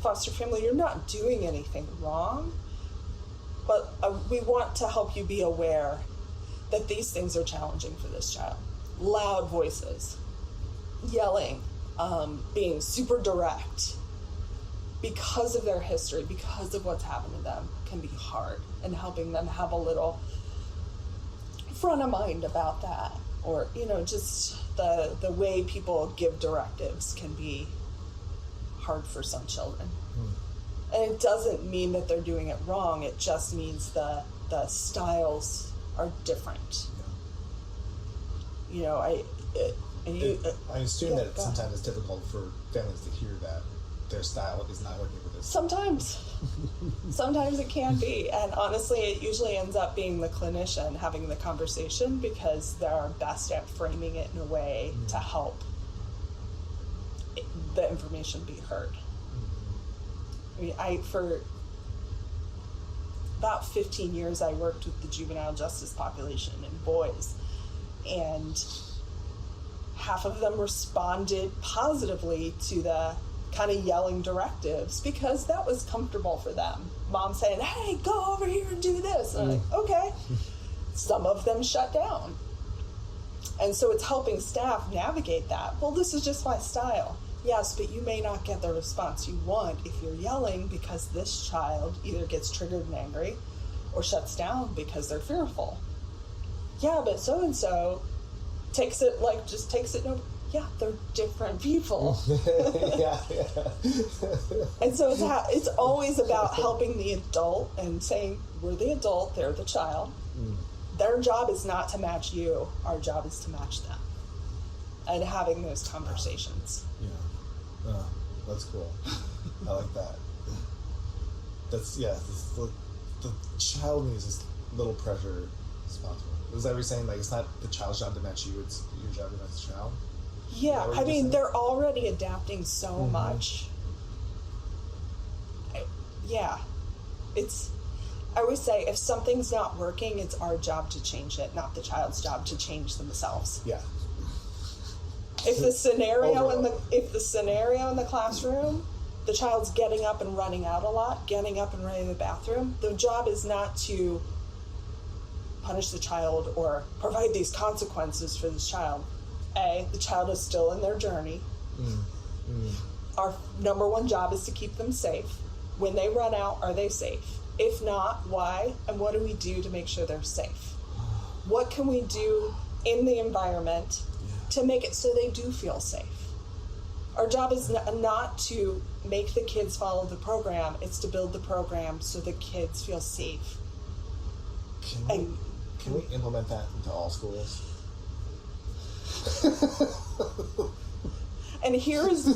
foster family, you're not doing anything wrong, but we want to help you be aware that these things are challenging for this child. Loud voices, yelling, being super direct, because of their history, because of what's happened to them, can be hard, and helping them have a little front of mind about that, or just the way people give directives can be hard for some children. And it doesn't mean that they're doing it wrong, it just means the styles are different. I assume that sometimes it's difficult for families to hear that their style is not working with this. Sometimes it can be, and honestly it usually ends up being the clinician having the conversation, because they're best at framing it in a way to help the information be heard. For about 15 years I worked with the juvenile justice population and boys, and half of them responded positively to the kind of yelling directives because that was comfortable for them. Mom saying, hey, go over here and do this. And I'm like, okay. Some of them shut down. And so it's helping staff navigate that. Well, this is just my style. Yes, but you may not get the response you want if you're yelling, because this child either gets triggered and angry or shuts down because they're fearful. Yeah, but so-and-so takes it no. Yeah, they're different people. Yeah. And so it's always about helping the adult and saying, we're the adult, they're the child. Their job is not to match you. Our job is to match them. And having those conversations. Yeah. That's cool. I like that. That's, yeah, the child needs as little pressure as possible. Was that what you're saying? Like, it's not the child's job to match you, it's your job to match the child? Yeah, I mean, they're already adapting so much. I always say, if something's not working, it's our job to change it, not the child's job to change themselves. Yeah. If the scenario in the classroom, the child's getting up and running out a lot, getting up and running to the bathroom, the job is not to punish the child or provide these consequences for this child. The child is still in their journey. Our number one job is to keep them safe. When they run out, are they safe? If not, why? And what do we do to make sure they're safe? What can we do in the environment to make it so they do feel safe? Our job is not to make the kids follow the program. It's to build the program so the kids feel safe. Can we implement that into all schools? And here's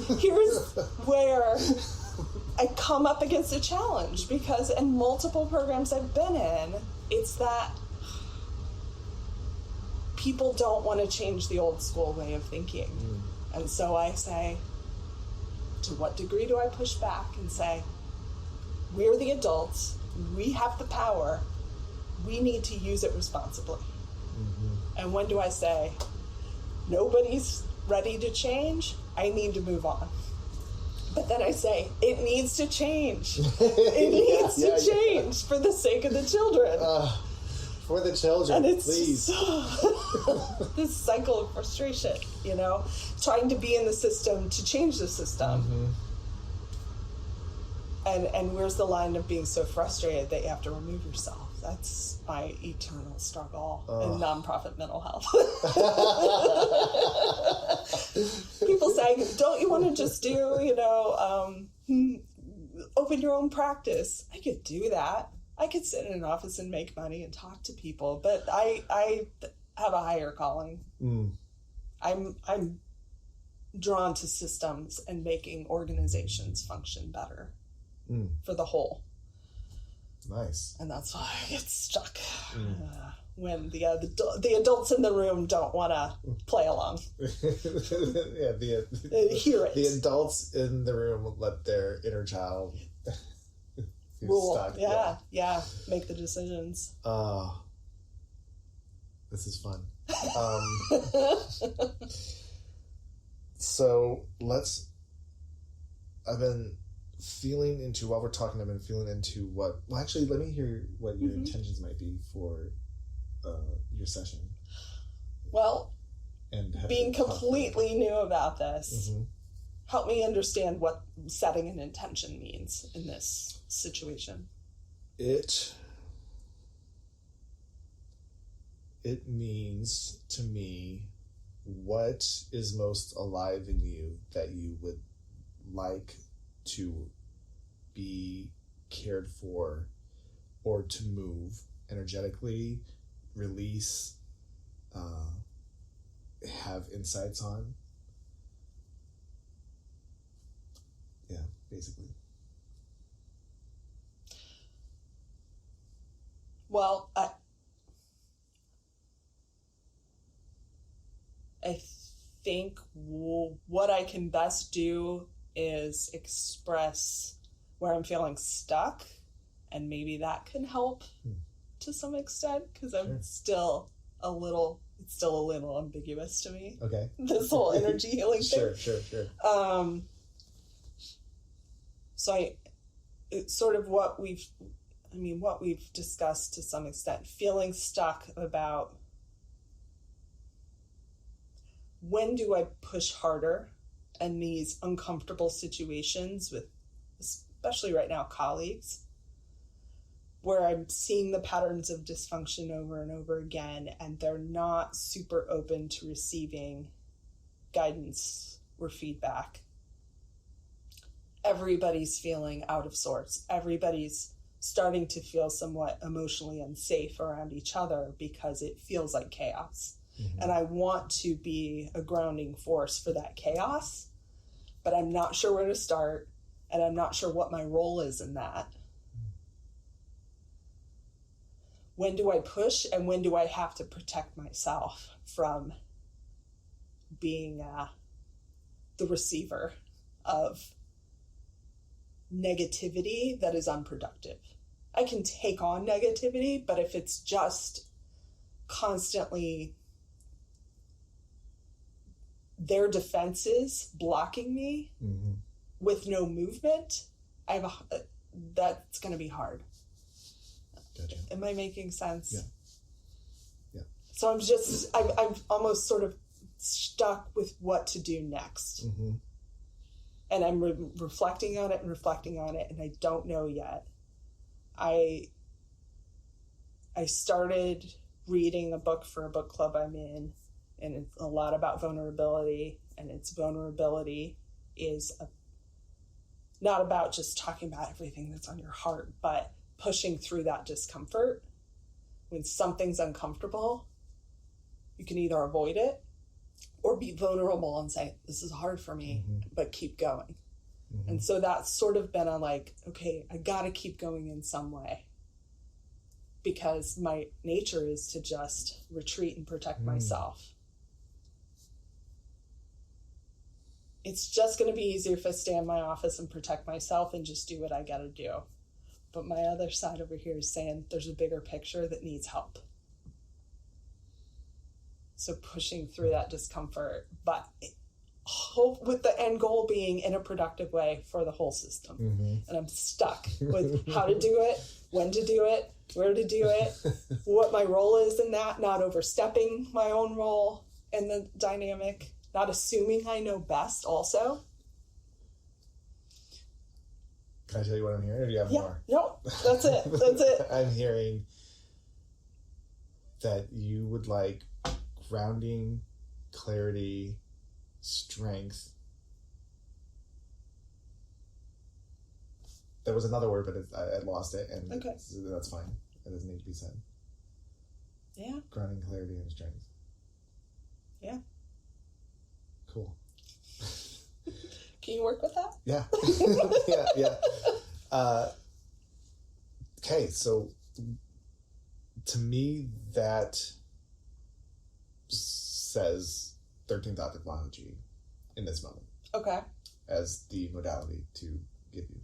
where I come up against a challenge, because in multiple programs I've been in, it's that people don't want to change the old school way of thinking. And so I say, to what degree do I push back and say, we're the adults, we have the power, we need to use it responsibly. And when do I say, nobody's ready to change, I need to move on? But then I say, it needs to change. It needs to change for the sake of the children. For the children, and it's please. This cycle of frustration, trying to be in the system to change the system. And where's the line of being so frustrated that you have to remove yourself? That's my eternal struggle in nonprofit mental health. People saying, don't you want to just do, open your own practice? I could do that. I could sit in an office and make money and talk to people, but I have a higher calling. I'm drawn to systems and making organizations function better for the whole. Nice. And that's why I get stuck when the adults in the room don't want to play along. Hear it. The adults in the room let their inner child rule. Stuck. Yeah. Make the decisions. This is fun. So I've been feeling into, while we're talking, I've been feeling into actually, let me hear what your intentions might be for your session. Well, and being completely new about this, help me understand what setting an intention means in this situation. It means to me, what is most alive in you that you would like to be cared for, or to move energetically, release, have insights on. Yeah, basically. Well, I think what I can best do is express where I'm feeling stuck, and maybe that can help to some extent, because I'm still a little ambiguous to me. Okay. This whole energy healing thing. Sure. So it's sort of what we've discussed to some extent, feeling stuck about when do I push harder in these uncomfortable situations with, especially right now, colleagues, where I'm seeing the patterns of dysfunction over and over again, and they're not super open to receiving guidance or feedback. Everybody's feeling out of sorts. Everybody's starting to feel somewhat emotionally unsafe around each other because it feels like chaos. And I want to be a grounding force for that chaos, but I'm not sure where to start. and I'm not sure what my role is in that. When do I push, and when do I have to protect myself from being the receiver of negativity that is unproductive? I can take on negativity, but if it's just constantly their defenses blocking me with no movement, that's going to be hard. Gotcha. Am I making sense? Yeah. So I'm almost sort of stuck with what to do next. And I'm reflecting on it, and I don't know yet. I started reading a book for a book club I'm in, and it's a lot about vulnerability, and its vulnerability is not about just talking about everything that's on your heart, but pushing through that discomfort. When something's uncomfortable, you can either avoid it or be vulnerable and say, this is hard for me, but keep going. And so that's sort of been okay, I got to keep going in some way, because my nature is to just retreat and protect myself. It's just going to be easier if I stay in my office and protect myself and just do what I got to do. But my other side over here is saying there's a bigger picture that needs help. So pushing through that discomfort, but hope with the end goal being in a productive way for the whole system. And I'm stuck with how to do it, when to do it, where to do it, what my role is in that, not overstepping my own role in the dynamic, not assuming I know best also. Can I tell you what I'm hearing, or do you have more? No, that's it. That's it. I'm hearing that you would like grounding, clarity, strength. There was another word, but I lost it, and okay. That's fine. It doesn't need to be said. Yeah. Grounding, clarity, and strength. Yeah. Cool. Can you work with that? Yeah. Okay, so to me, that says 13th octave Lahuji in this moment. Okay. As the modality to give you.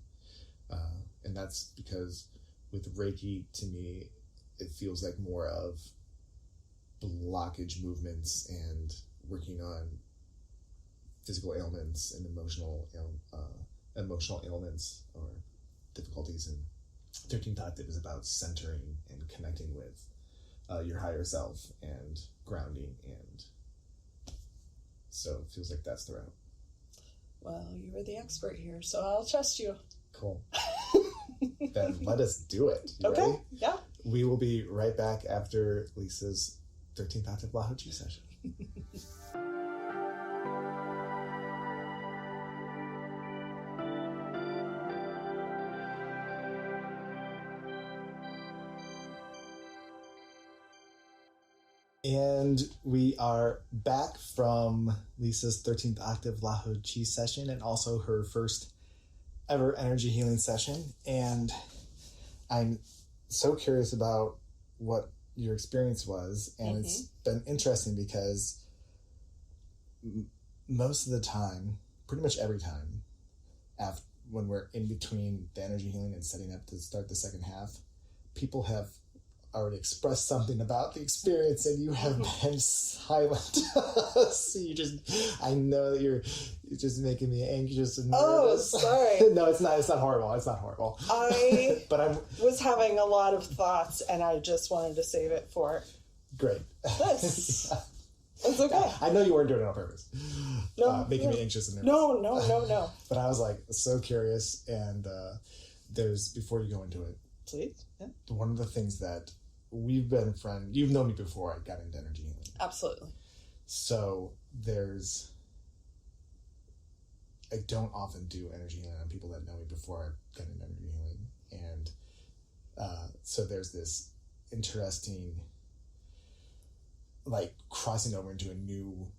And that's because with Reiki, to me, it feels like more of blockage movements and working on physical ailments and emotional ailments or difficulties. And 13th octave is about centering and connecting with your higher self and grounding, and so it feels like that's the route. Well, you were the expert here, so I'll trust you. Cool. Then let us do it. You okay. Ready? Yeah. We will be right back after Lisa's 13th octave Lahuji session. And we are back from Lisa's 13th octave Lahuji session, and also her first ever energy healing session. And I'm so curious about what your experience was, and it's been interesting because most of the time, pretty much every time, when we're in between the energy healing and setting up to start the second half, people have already expressed something about the experience, and you have been silent. So I know that you're just making me anxious and nervous. Oh, sorry. No, it's not horrible. It's not horrible. But I was having a lot of thoughts, and I just wanted to save it for great. This. Yeah. It's okay. I know you weren't doing it on purpose. No, making me anxious and nervous. No. But I was like so curious, and before you go into it, please. Yeah. One of the things that we've been friends, you've known me before I got into energy healing. Absolutely. So I don't often do energy healing on people that know me before I got into energy healing. And so there's this interesting, like, crossing over into a new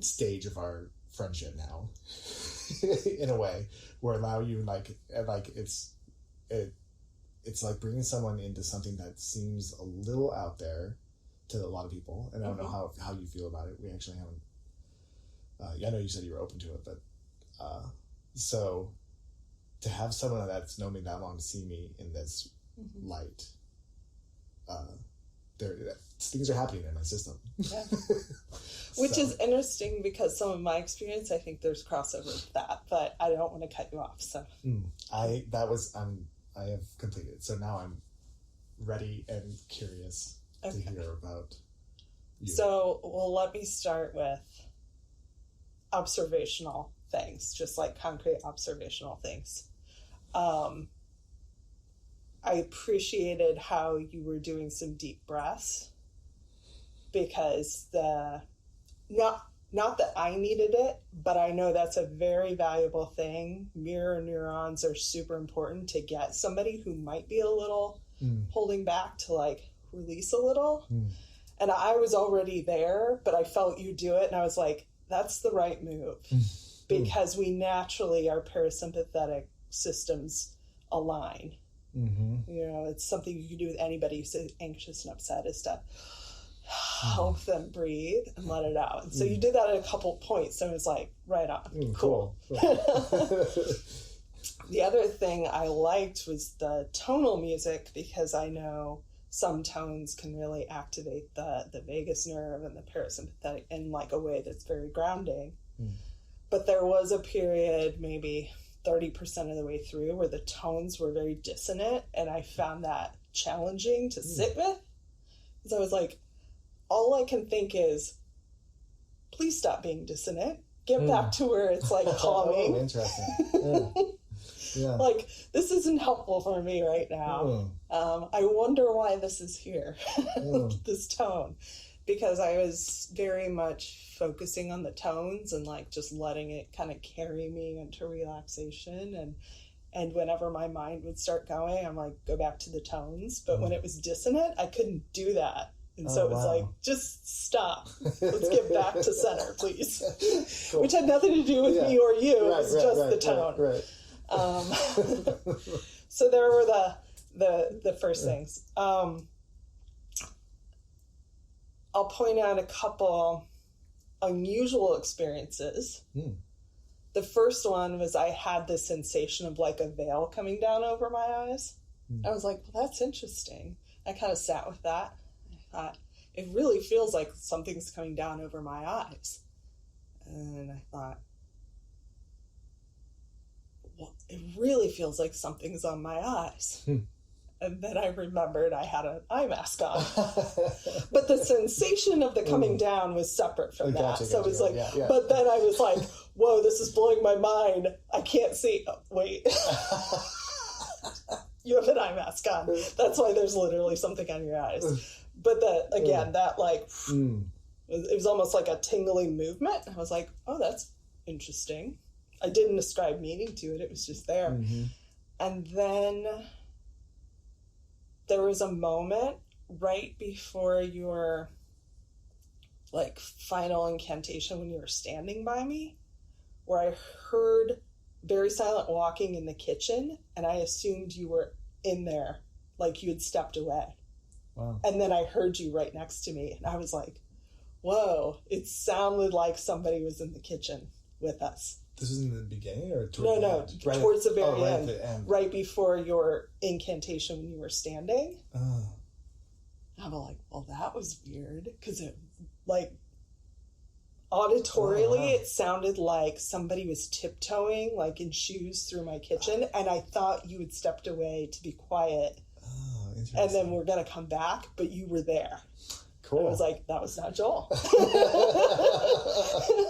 stage of our friendship now, in a way, where allow you it's like bringing someone into something that seems a little out there to a lot of people, and I don't know how you feel about it. We actually haven't. I know you said you were open to it, but so to have someone that's known me that long to see me in this light, things are happening in my system. Yeah. Which is interesting because some of my experience, I think there's crossover with that, but I don't want to cut you off. So I have completed. So now I'm ready and curious to hear about you. So, well, let me start with observational things, just like concrete observational things. I appreciated how you were doing some deep breaths, because not that I needed it, but I know that's a very valuable thing. Mirror neurons are super important to get somebody who might be a little holding back to like release a little. And I was already there, but I felt you do it, and I was like, that's the right move, because we naturally, our parasympathetic systems align. You know, it's something you can do with anybody who's anxious and upset, is to help them breathe and let it out. And so you did that at a couple points, so it was like, right on. Cool. The other thing I liked was the tonal music, because I know some tones can really activate the vagus nerve and the parasympathetic in like a way that's very grounding. But there was a period, maybe 30% of the way through, where the tones were very dissonant, and I found that challenging to sit with. Because I was like, all I can think is, please stop being dissonant. Get back to where it's like calming. Interesting. Yeah. Like, this isn't helpful for me right now. I wonder why this is here, this tone. Because I was very much focusing on the tones and like just letting it kind of carry me into relaxation. And whenever my mind would start going, I'm like, go back to the tones. But when it was dissonant, I couldn't do that. And so it was like, just stop. Let's get back to center, please. Cool. Which had nothing to do with me or you. It was just the tone. So there were the first things. I'll point out a couple unusual experiences. The first one was I had this sensation of like a veil coming down over my eyes. I was like, well, that's interesting. I kind of sat with that. I thought, it really feels like something's coming down over my eyes. And I thought, well, it really feels like something's on my eyes. And then I remembered I had an eye mask on. But the sensation of the coming down was separate from that. So it was like, but then I was like, whoa, this is blowing my mind. I can't see. Oh, wait. You have an eye mask on. That's why there's literally something on your eyes. But that like, it was almost like a tingling movement. I was like, oh, that's interesting. I didn't ascribe meaning to it. It was just there. And then there was a moment right before your like final incantation, when you were standing by me, where I heard very silent walking in the kitchen, and I assumed you were in there, like you had stepped away. Wow. And then I heard you right next to me, and I was like, whoa, it sounded like somebody was in the kitchen with us. This was in the beginning or towards the end? Right towards the very end. At the end. Right before your incantation when you were standing. I'm like, well, that was weird, because it, like, auditorily, it sounded like somebody was tiptoeing, like in shoes, through my kitchen, and I thought you had stepped away to be quiet. Oh, interesting. And then we're going to come back, but you were there. Cool. I was like, that was not Joel.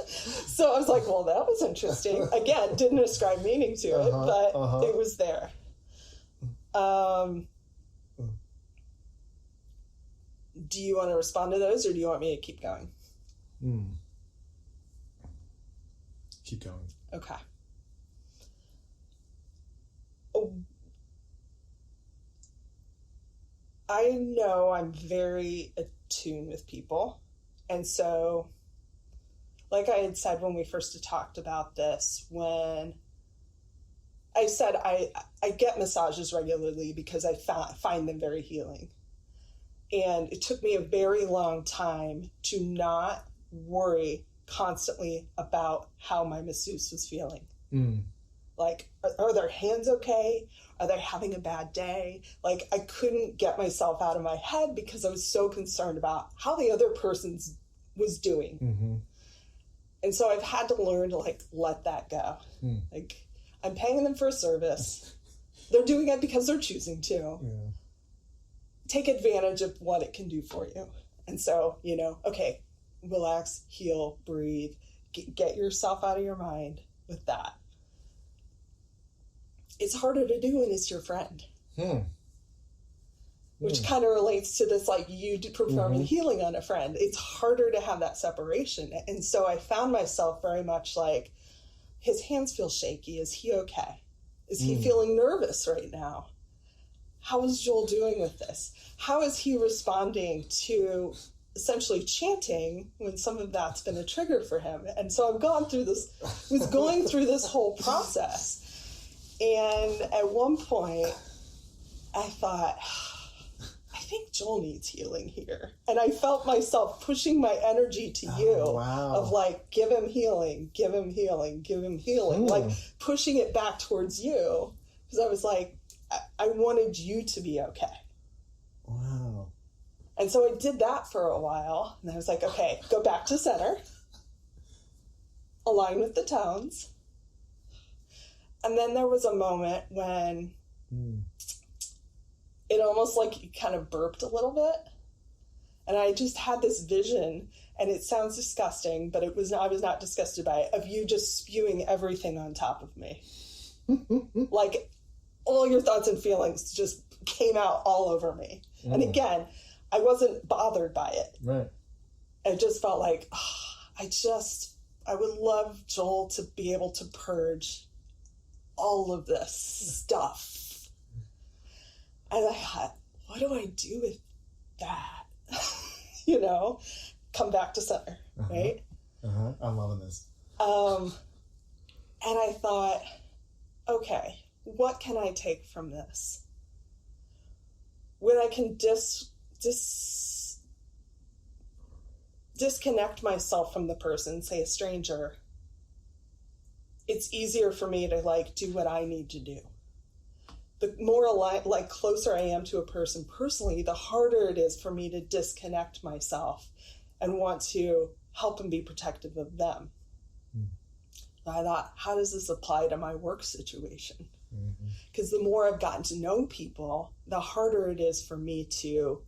So I was like, well, that was interesting. Again, didn't ascribe meaning to it, but it was there. Do you want to respond to those, or do you want me to keep going? Keep going. Okay. I know I'm very attuned with people, and so like I had said when we first talked about this, when I said I get massages regularly because I find them very healing. And it took me a very long time to not worry constantly about how my masseuse was feeling. Like, are their hands okay? Are they having a bad day? Like, I couldn't get myself out of my head because I was so concerned about how the other person's was doing. And so I've had to learn to, like, let that go. Like, I'm paying them for a service. They're doing it because they're choosing to. Yeah. Take advantage of what it can do for you. And so, you know, okay, relax, heal, breathe, get yourself out of your mind with that. It's harder to do when it's your friend. Which kind of relates to this, like, you performing healing on a friend. It's harder to have that separation. And so I found myself very much like, his hands feel shaky. Is he okay? Is he feeling nervous right now? How is Joel doing with this? How is he responding to essentially chanting when some of that's been a trigger for him? And so I've gone through this, was going through this whole process. And at one point, I thought, I think Joel needs healing here. And I felt myself pushing my energy to you of like, give him healing, give him healing, give him healing. Like pushing it back towards you. Because I was like, I wanted you to be okay. Wow. And so I did that for a while. And I was like, okay, go back to center. Align with the tones. And then there was a moment when it almost like you kind of burped a little bit. And I just had this vision, and it sounds disgusting, but I was not disgusted by it, of you just spewing everything on top of me. Like all your thoughts and feelings just came out all over me. And again, I wasn't bothered by it. Right. I just felt like, I would love Joel to be able to purge all of this stuff. And I thought, what do I do with that? You know, come back to center, right? I'm loving this. And I thought, okay, what can I take from this? When I can disconnect myself from the person, say a stranger, it's easier for me to like do what I need to do. The more closer I am to a person personally, the harder it is for me to disconnect myself and want to help and be protective of them. I thought, how does this apply to my work situation? Because the more I've gotten to know people, the harder it is for me to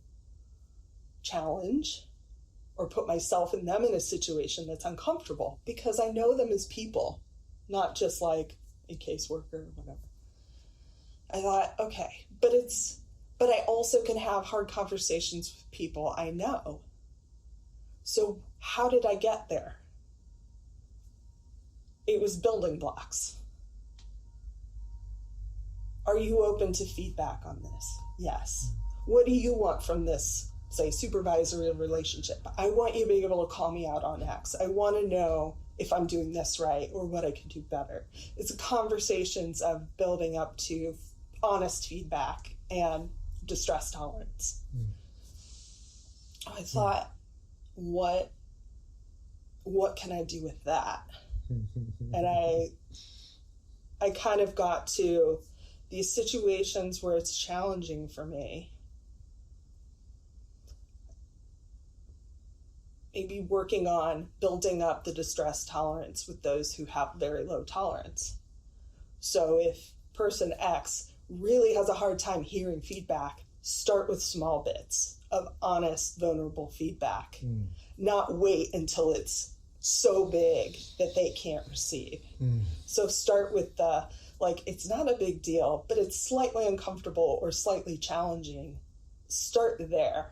challenge or put myself and them in a situation that's uncomfortable, because I know them as people, not just like a caseworker or whatever. I thought, okay, but I also can have hard conversations with people I know. So how did I get there? It was building blocks. Are you open to feedback on this? Yes. What do you want from this, say, supervisory relationship? I want you to be able to call me out on X. I want to know if I'm doing this right or what I can do better. It's conversations of building up to honest feedback and distress tolerance. I thought, what can I do with that? And I kind of got to these situations where it's challenging for me. Maybe working on building up the distress tolerance with those who have very low tolerance. So if person X really has a hard time hearing feedback, start with small bits of honest, vulnerable feedback. Not wait until it's so big that they can't receive. So start with the, like, it's not a big deal, but it's slightly uncomfortable or slightly challenging. Start there.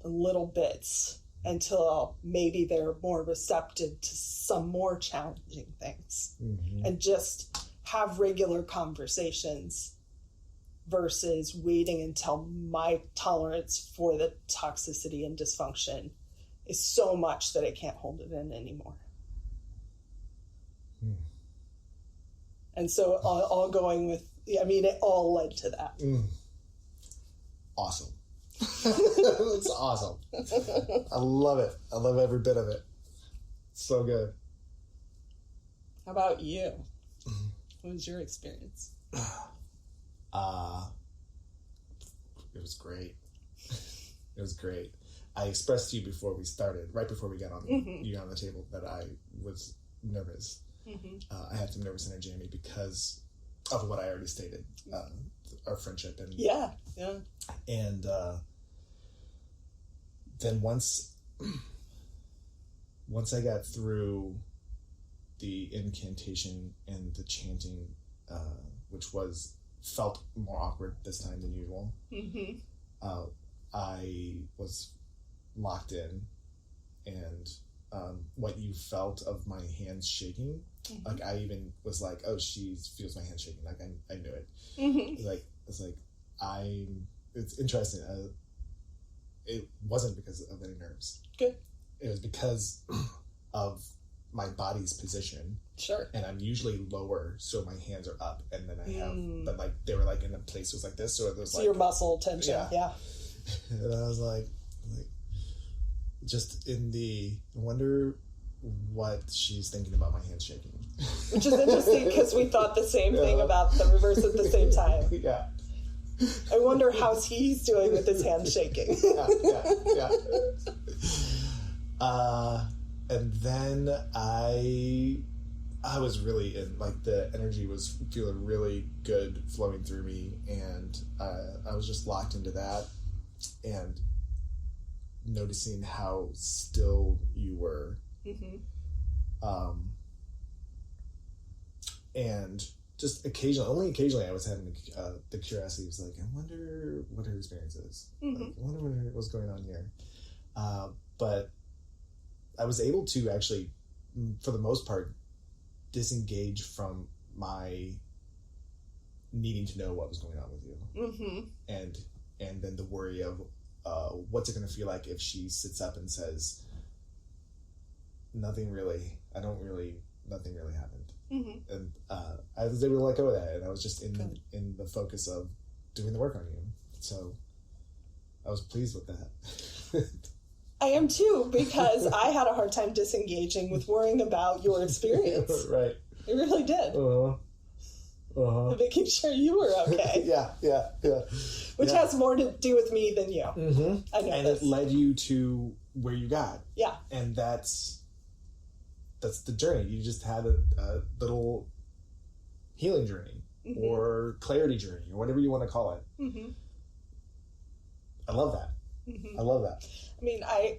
Little bits until maybe they're more receptive to some more challenging things. And just have regular conversations versus waiting until my tolerance for the toxicity and dysfunction is so much that I can't hold it in anymore. And so all going with, it all led to that. Awesome. It's awesome. I love it. I love every bit of it. So good. How about you? What was your experience? It was great. It was great. I expressed to you before we started, right before we got on you got on the table, that I was nervous. I had some nervous energy in me because of what I already stated, our friendship and and then once I got through the incantation and the chanting, which felt more awkward this time than usual, I was locked in, and what you felt of my hands shaking, like I even was like, oh, she feels my hands shaking, like I knew it. It's interesting. It wasn't because of any nerves. Good. It was because of my body's position. Sure. And I'm usually lower, so my hands are up, and then I have, but like they were like in a place was like this, so it was like your muscle tension. Yeah. And I was like, just in the, I wonder what she's thinking about my hands shaking. Which is interesting because we thought the same thing about the reverse at the same time. Yeah. I wonder how he's doing with his hands shaking. Yeah. And then I was really in, like, the energy was feeling really good flowing through me, and I was just locked into that, and noticing how still you were. And just only occasionally I was having the curiosity. Was like, I wonder what her experience is. Like, I wonder what's going on here. But I was able to actually, for the most part, disengage from my needing to know what was going on with you. And then the worry of what's it going to feel like if she sits up and says, nothing really happened. And I was able to let go of that, and I was just in the focus of doing the work on you. So I was pleased with that. I am too, because I had a hard time disengaging with worrying about your experience. Right. I really did. Making sure you were okay. Yeah. Which has more to do with me than you. I know. And it led you to where you got. Yeah. And that's the journey. You just had a little healing journey, or clarity journey, or whatever you want to call it. I love that. I love that. I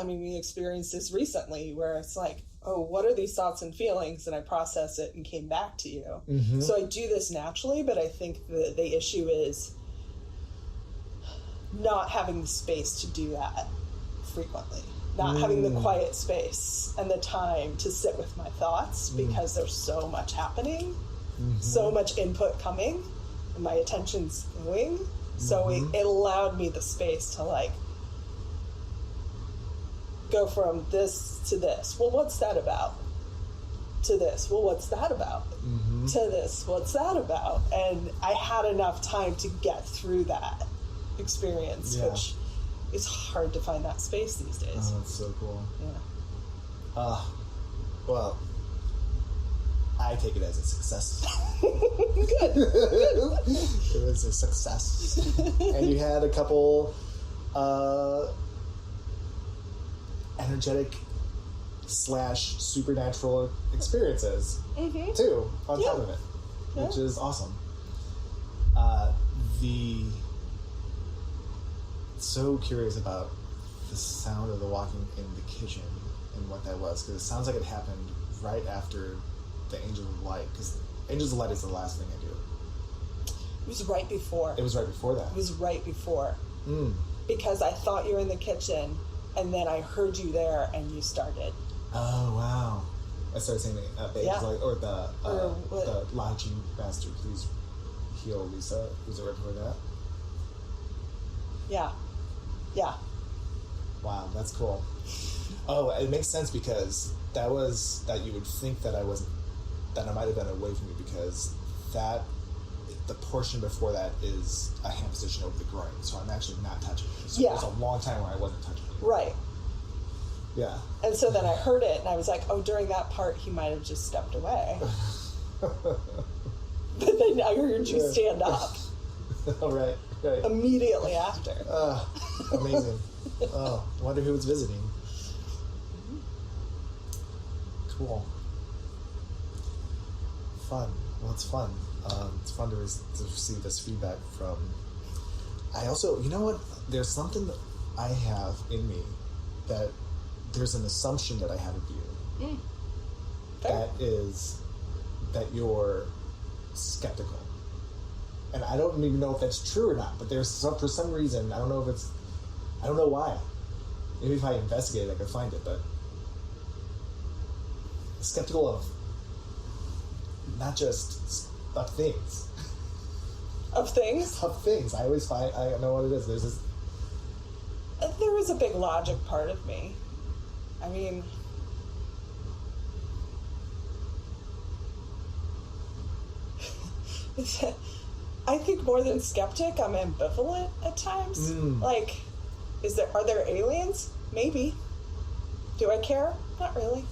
mean, we experienced this recently where it's like, oh, what are these thoughts and feelings? And I process it and came back to you. So I do this naturally, but I think the issue is not having the space to do that frequently. Not having the quiet space and the time to sit with my thoughts, because there's so much happening, so much input coming, and my attention's going. So it allowed me the space to, like, go from this to this. Well, what's that about? To this. Well, what's that about? To this. What's that about? And I had enough time to get through that experience, which is hard to find that space these days. Oh, that's so cool. Yeah. Well, I take it as a success. Good. It was a success. And you had a couple energetic / supernatural experiences too on top of it, which is awesome. So curious about the sound of the walking in the kitchen and what that was, because it sounds like it happened right after the Angels of Light, because Angels of Light is the last thing I do. It was right before. It was right before that. It was right before. Because I thought you were in the kitchen, and then I heard you there, and you started. Oh, wow. I started saying the Angels of Light, or the lychee bastard, please heal Lisa. Was it right before that? Yeah. Wow, that's cool. Oh, it makes sense because that you would think that I might have been away from you because the portion before that is a hand position over the groin, so I'm actually not touching you. So there's a long time where I wasn't touching you. Right. Yeah. And so then I heard it, and I was like, oh, during that part, he might have just stepped away. But then I heard you stand up. Oh, right. Immediately after. Amazing. Oh, I wonder who was visiting. Cool. Fun. Well, it's fun. It's fun to receive this feedback from. I also, you know what? There's something that I have in me that there's an assumption that I have of you. That is that you're skeptical. And I don't even know if that's true or not, but for some reason, I don't know why. Maybe if I investigate it, I could find it, but skeptical of not just of things. Of things? Of things. I always find, I know what it is. There is a big logic part of me. I mean, I think more than skeptic, I'm ambivalent at times. Like, are there aliens? Maybe. Do I care? Not really.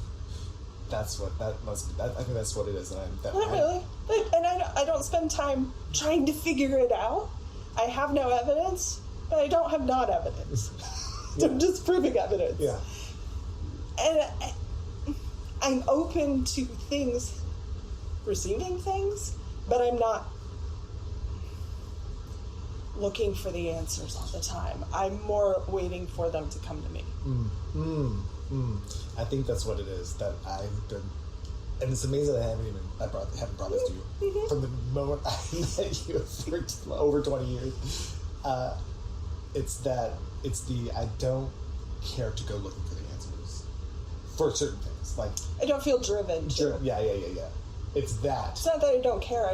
I think that's what it is. Not really. And I don't spend time trying to figure it out. I have no evidence, but I don't have not evidence. So I'm just proving evidence. Yeah. And I'm open to things, receiving things, but I'm not looking for the answers all the time. I'm more waiting for them to come to me. I think that's what it is that I've been, and it's amazing that I haven't brought this to you from the moment I met you for over 20 years. I don't care to go looking for the answers for certain things. Like I don't feel driven to. Yeah. It's that. It's not that I don't care.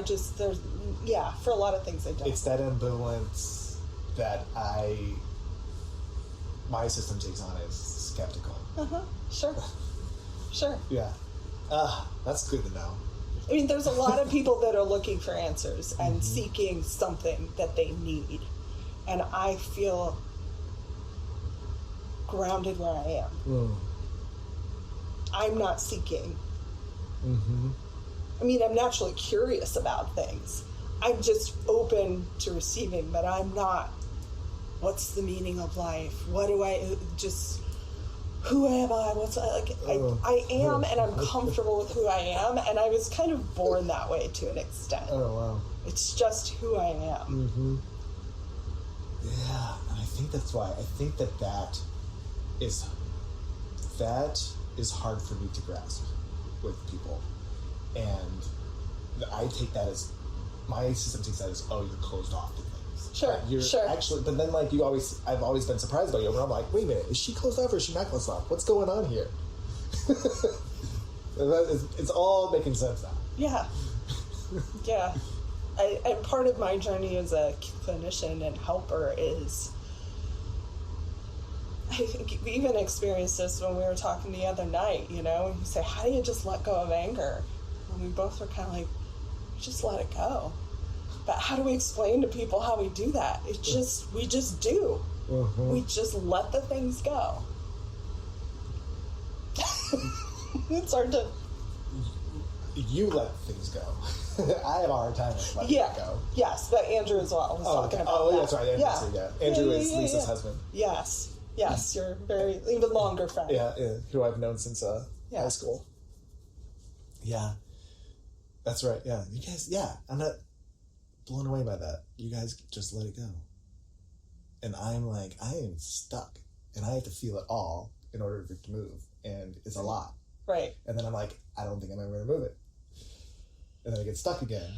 For a lot of things I don't. It's that ambivalence that my system takes on as skeptical. Sure. Yeah. That's good to know. I mean, there's a lot of people that are looking for answers and seeking something that they need. And I feel grounded where I am. I'm not seeking. I mean, I'm naturally curious about things. I'm just open to receiving, but I'm not, what's the meaning of life? Who am I? I am, and I'm comfortable with who I am, and I was kind of born that way to an extent. Oh, wow. It's just who I am. Yeah, and I think that's why. I think that is hard for me to grasp with people. And I take that as, my system takes that as, oh, you're closed off to things. Sure. Actually, but then I've always been surprised by you. When I'm like, wait a minute, is she closed off or is she not closed off? What's going on here? It's all making sense now. Yeah. Yeah. And part of my journey as a clinician and helper is, I think we even experienced this when we were talking the other night, you say, how do you just let go of anger? And we both were kind of like, just let it go. But how do we explain to people how we do that? We just do. We just let the things go. It's hard to... You let things go. I have a hard time letting it go. Yes, that Andrew as well was talking about. Oh, that's right. Andrew is Lisa's husband. Yes, you're very, even longer friend. Yeah, who I've known since high school. Yeah, that's right. Yeah, you guys, I'm not blown away by that. You guys just let it go. And I'm like, I am stuck, and I have to feel it all in order for it to move, and it's a lot. Right. And then I'm like, I don't think I'm ever going to move it. And then I get stuck again.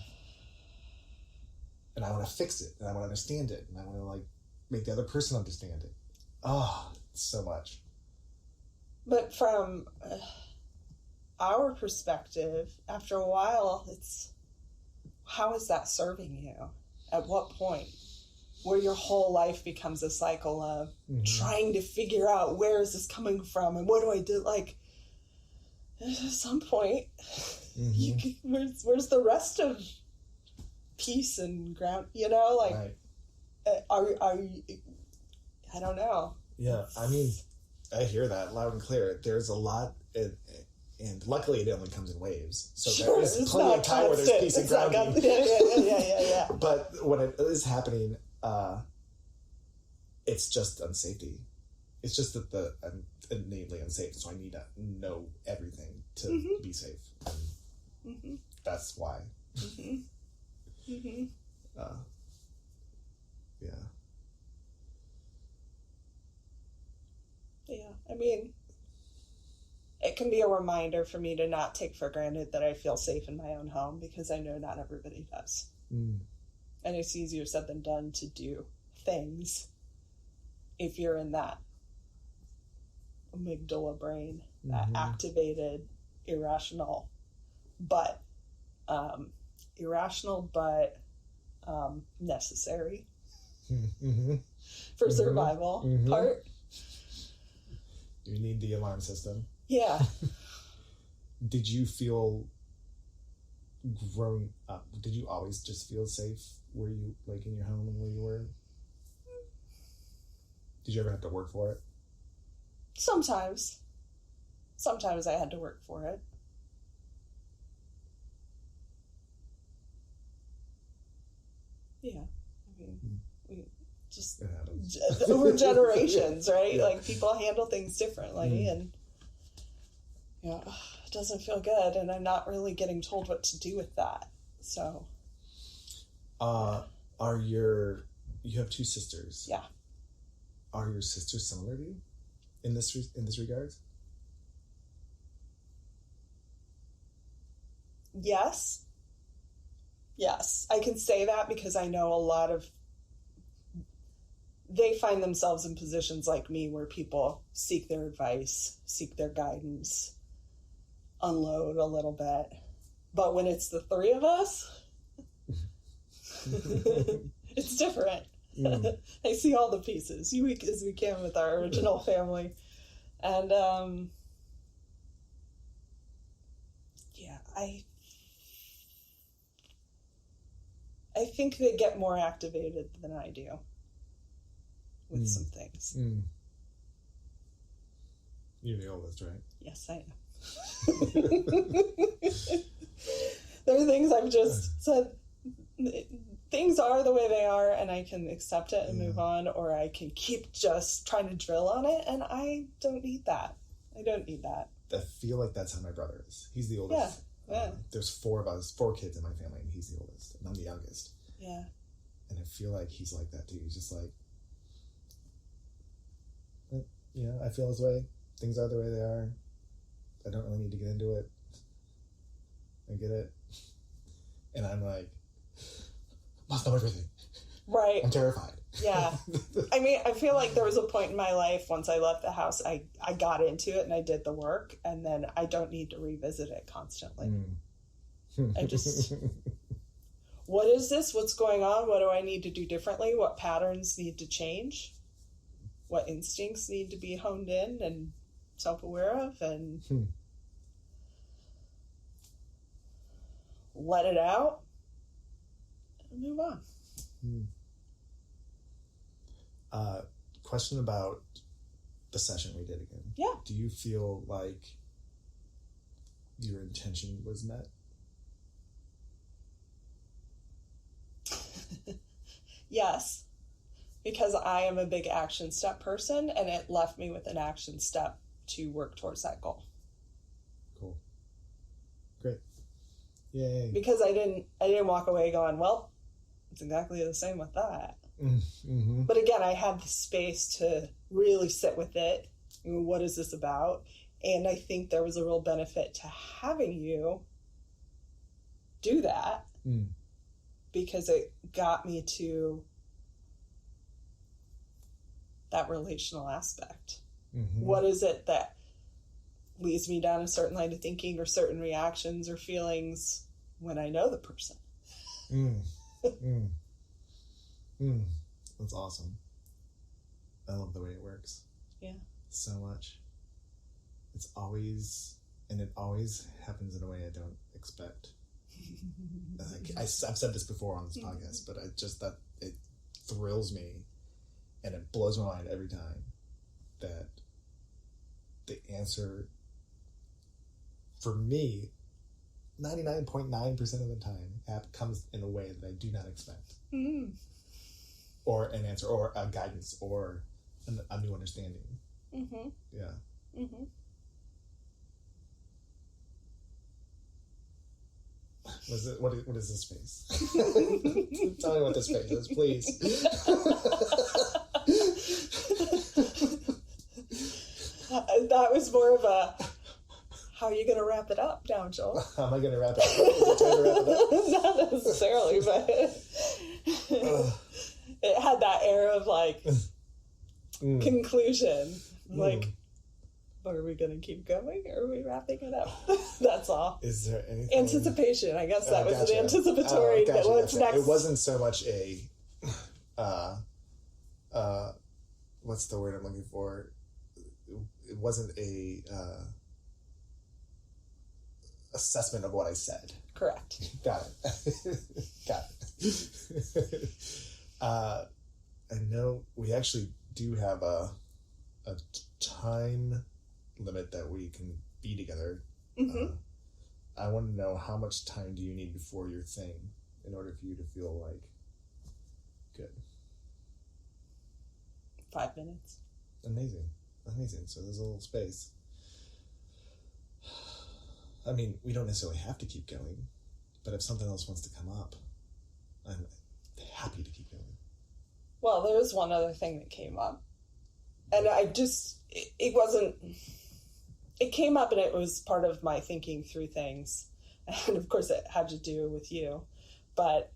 And I want to fix it. And I want to understand it. And I want to make the other person understand it. Oh, so much. But from our perspective, after a while, it's, how is that serving you? At what point? where your whole life becomes a cycle of trying to figure out where is this coming from and what do I do? Like, at some point, where's the rest of peace and ground? You know, like, are you? I don't know. Yeah, I mean, I hear that loud and clear. There's a lot, and luckily it only comes in waves. So there is plenty of time where there's peace and grounding. Yeah. But when it is happening, it's just unsafety. It's just that I'm innately unsafe, so I need to know everything to be safe. And that's why. Yeah, I mean, it can be a reminder for me to not take for granted that I feel safe in my own home, because I know not everybody does. And it's easier said than done to do things if you're in that amygdala brain, that activated, irrational but necessary for survival part. You need the alarm system. Yeah. Did you feel, growing up, did you always just feel safe where you, like, in your home and where you were? Did you ever have to work for it? Sometimes I had to work for it. Yeah, I mean, we just over generations, right? Like, people handle things differently, and it doesn't feel good, and I'm not really getting told what to do with that. So, you have two sisters? Yeah. Are your sisters similar to you in this regard? Yes, I can say that because I know a lot of, they find themselves in positions like me where people seek their advice, seek their guidance, unload a little bit. But when it's the three of us, it's different. I see all the pieces, as we can with our original family. And, I think they get more activated than I do with some things. You're the oldest, right? Yes, I am. There are things I've just said, things are the way they are, and I can accept it and move on, or I can keep just trying to drill on it, and I don't need that. I feel like that's how my brother is. He's the oldest. Yeah. There's 4 kids in my family, and he's the oldest, and I'm the youngest. Yeah. And I feel like he's like that too. He's just like, I feel this way. Things are the way they are. I don't really need to get into it. I get it. And I'm like, must know everything. Right. I'm terrified. Yeah. I mean, I feel like there was a point in my life, once I left the house, I got into it and I did the work, and then I don't need to revisit it constantly. I just, what is this? What's going on? What do I need to do differently? What patterns need to change? What instincts need to be honed in and self-aware of, and let it out and move on. Question about the session we did again. Yeah. Do you feel like your intention was met? Yes, because I am a big action step person, and it left me with an action step to work towards that goal. Cool. Great. Yay. Because I didn't walk away going, well, it's exactly the same with that. Mm-hmm. But again, I had the space to really sit with it. What is this about? And I think there was a real benefit to having you do that, because it got me to that relational aspect. What is it that leads me down a certain line of thinking or certain reactions or feelings when I know the person? That's awesome. I love the way it works. Yeah. So much. It always happens in a way I don't expect. I've said this before on this podcast, but that it thrills me and it blows my mind every time that the answer for me 99.9% of the time comes in a way that I do not expect. Mm. Or an answer or a guidance or a new understanding. Mm-hmm. Yeah. Mm-hmm. What is this face? Tell me what this face is, please. That was more of a, how are you going to wrap it up now, Joel? How am I going to wrap it up? Is it time to wrap it up? Not necessarily, but it had that air of like conclusion. Like, are we going to keep going or are we wrapping it up? That's all. Is there anything? Anticipation. I guess that was an anticipatory. What's next? It wasn't so much a, what's the word I'm looking for? It wasn't a assessment of what I said. Correct. Got it. Got it. I know we actually do have a time limit that we can be together. Mm-hmm. I want to know, how much time do you need before your thing in order for you to feel like good? 5 minutes. Amazing. So there's a little space. I mean, we don't necessarily have to keep going, but if something else wants to come up, I'm happy to keep going. Well, there was one other thing that came up. And it came up and it was part of my thinking through things. And of course it had to do with you, but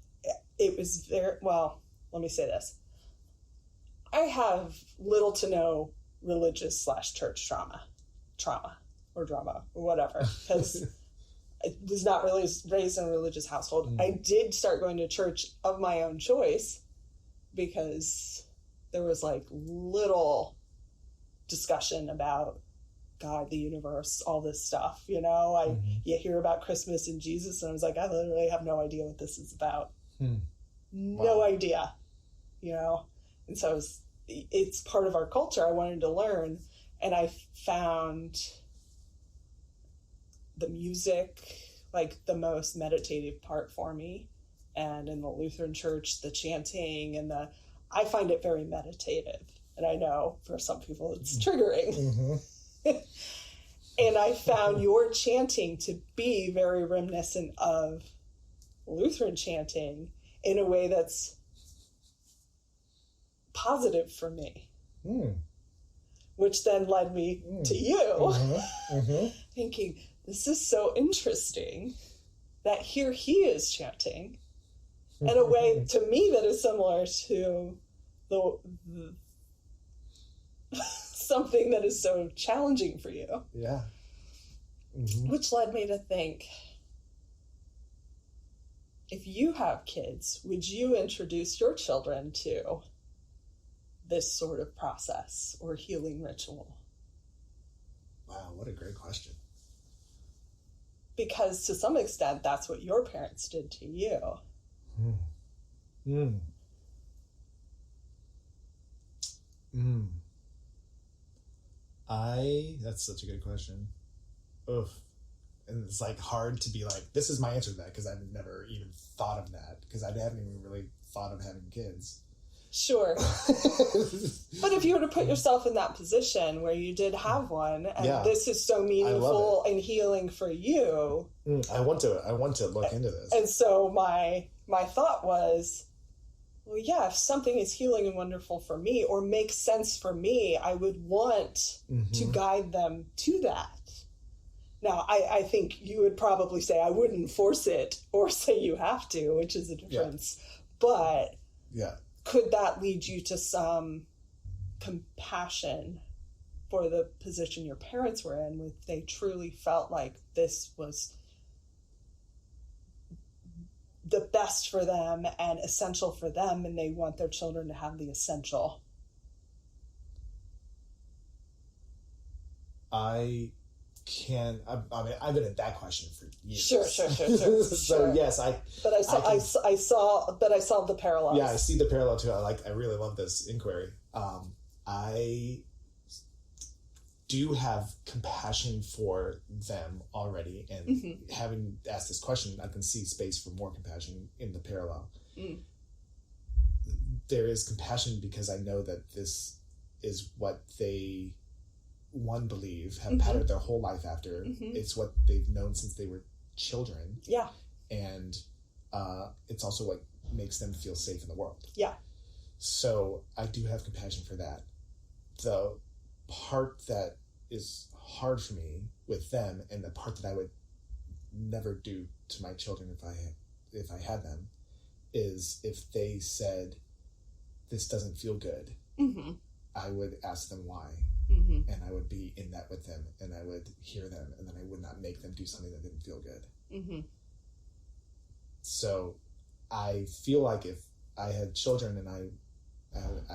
it was let me say this. I have little to no religious / church trauma or drama or whatever, because I was not really raised in a religious household. Mm. I did start going to church of my own choice because there was like little discussion about God, the universe, all this stuff, you hear about Christmas and Jesus, and I was like, I literally have no idea what this is about. No idea, and so it's part of our culture. I wanted to learn, and I found the music like the most meditative part for me, and in the Lutheran church, the chanting and I find it very meditative, and I know for some people it's triggering. Mm-hmm. And I found your chanting to be very reminiscent of Lutheran chanting in a way that's positive for me. Which then led me to you, thinking, this is so interesting that here he is chanting in a way to me that is similar to the something that is so challenging for you. Yeah. Which led me to think, if you have kids, would you introduce your children to this sort of process or healing ritual? Wow, what a great question. Because to some extent, that's what your parents did to you. That's such a good question. Oof. And it's like hard to be like, this is my answer to that, because I've never even thought of that, because I haven't even really thought of having kids. Sure. But if you were to put yourself in that position where you did have one, and this is so meaningful and healing for you. I want to look into this. And so my thought was, well, yeah, if something is healing and wonderful for me or makes sense for me, I would want to guide them to that. Now, I think you would probably say I wouldn't force it or say you have to, which is a difference. Yeah. But could that lead you to some compassion for the position your parents were in, if they truly felt like this was the best for them and essential for them, and they want their children to have the essential. I mean, I've been at that question for years. Sure. So yes, But I saw the parallels. Yeah, I see the parallel too. I really love this inquiry. I do have compassion for them already, and having asked this question, I can see space for more compassion in the parallel. There is compassion because I know that this is what they believe, have patterned their whole life after. It's what they've known since they were children. Yeah. And it's also what makes them feel safe in the world. Yeah. So I do have compassion for that. The part that is hard for me with them, and the part that I would never do to my children if I had them, is if they said, this doesn't feel good, I would ask them why. And I would be in that with them, and I would hear them, and then I would not make them do something that didn't feel good. So I feel like if I had children and I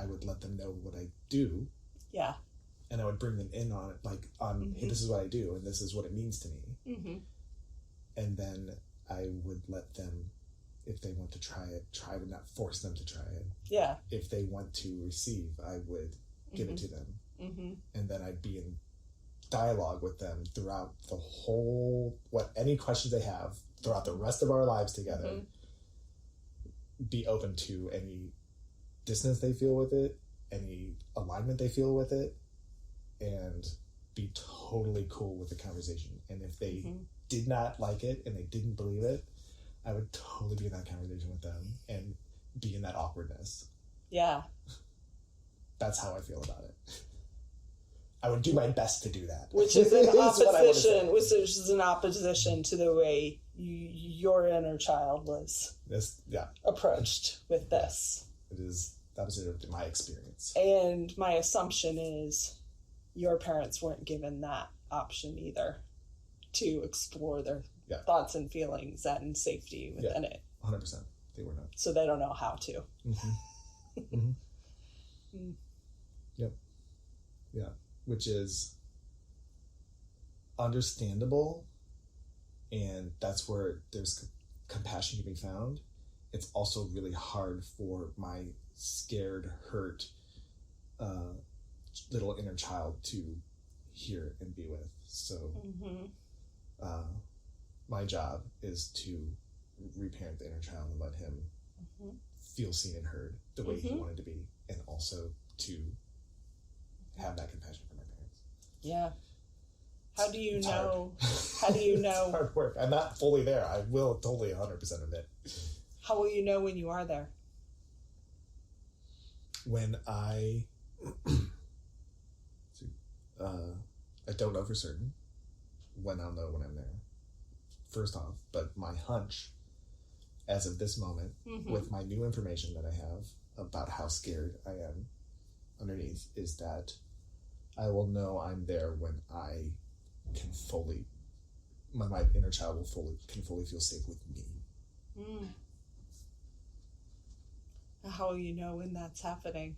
would let them know what I do. Yeah. And I would bring them in on it, hey, this is what I do, and this is what it means to me. And then I would let them, if they want to try it, but not force them to try it. Yeah. If they want to receive, I would give it to them. And then I'd be in dialogue with them throughout the whole, any questions they have throughout the rest of our lives together. Be open to any dissonance they feel with it, any alignment they feel with it, and be totally cool with the conversation. And if they did not like it and they didn't believe it, I would totally be in that conversation with them and be in that awkwardness. Yeah. That's how I feel about it. I would do my best to do that. Which is in opposition to the way your inner child was approached with this. It is the opposite of my experience. And my assumption is your parents weren't given that option either, to explore their thoughts and feelings and safety within it. 100%. They were not. So they don't know how to. Yep. Yeah. Which is understandable, and that's where there's compassion to be found. It's also really hard for my scared, hurt little inner child to hear and be with. So my job is to reparent the inner child and let him feel seen and heard the way he wanted to be, and also to have that compassion for my parents. Yeah. How do you know? How do you know? It's hard work. I'm not fully there. I will totally 100% admit. How will you know when you are there? When I don't know for certain when I'll know when I'm there. First off, but my hunch, as of this moment, with my new information that I have about how scared I am underneath, is that I will know I'm there when I can fully, my inner child can fully feel safe with me. How will you know when that's happening?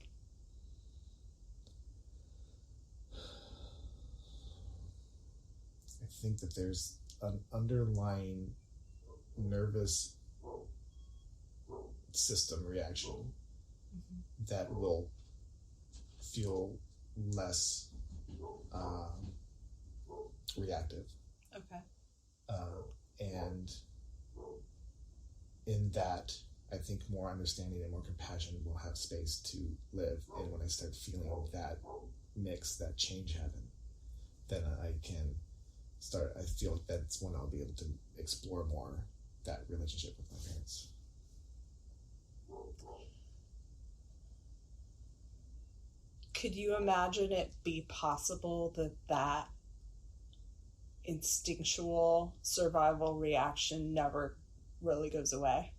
I think that there's an underlying nervous system reaction that will feel less reactive. Okay. And in that, I think more understanding and more compassion will have space to live. And when I start feeling that mix, that change happen, then I feel like that's when I'll be able to explore more that relationship with my parents. Could you imagine it be possible that instinctual survival reaction never really goes away?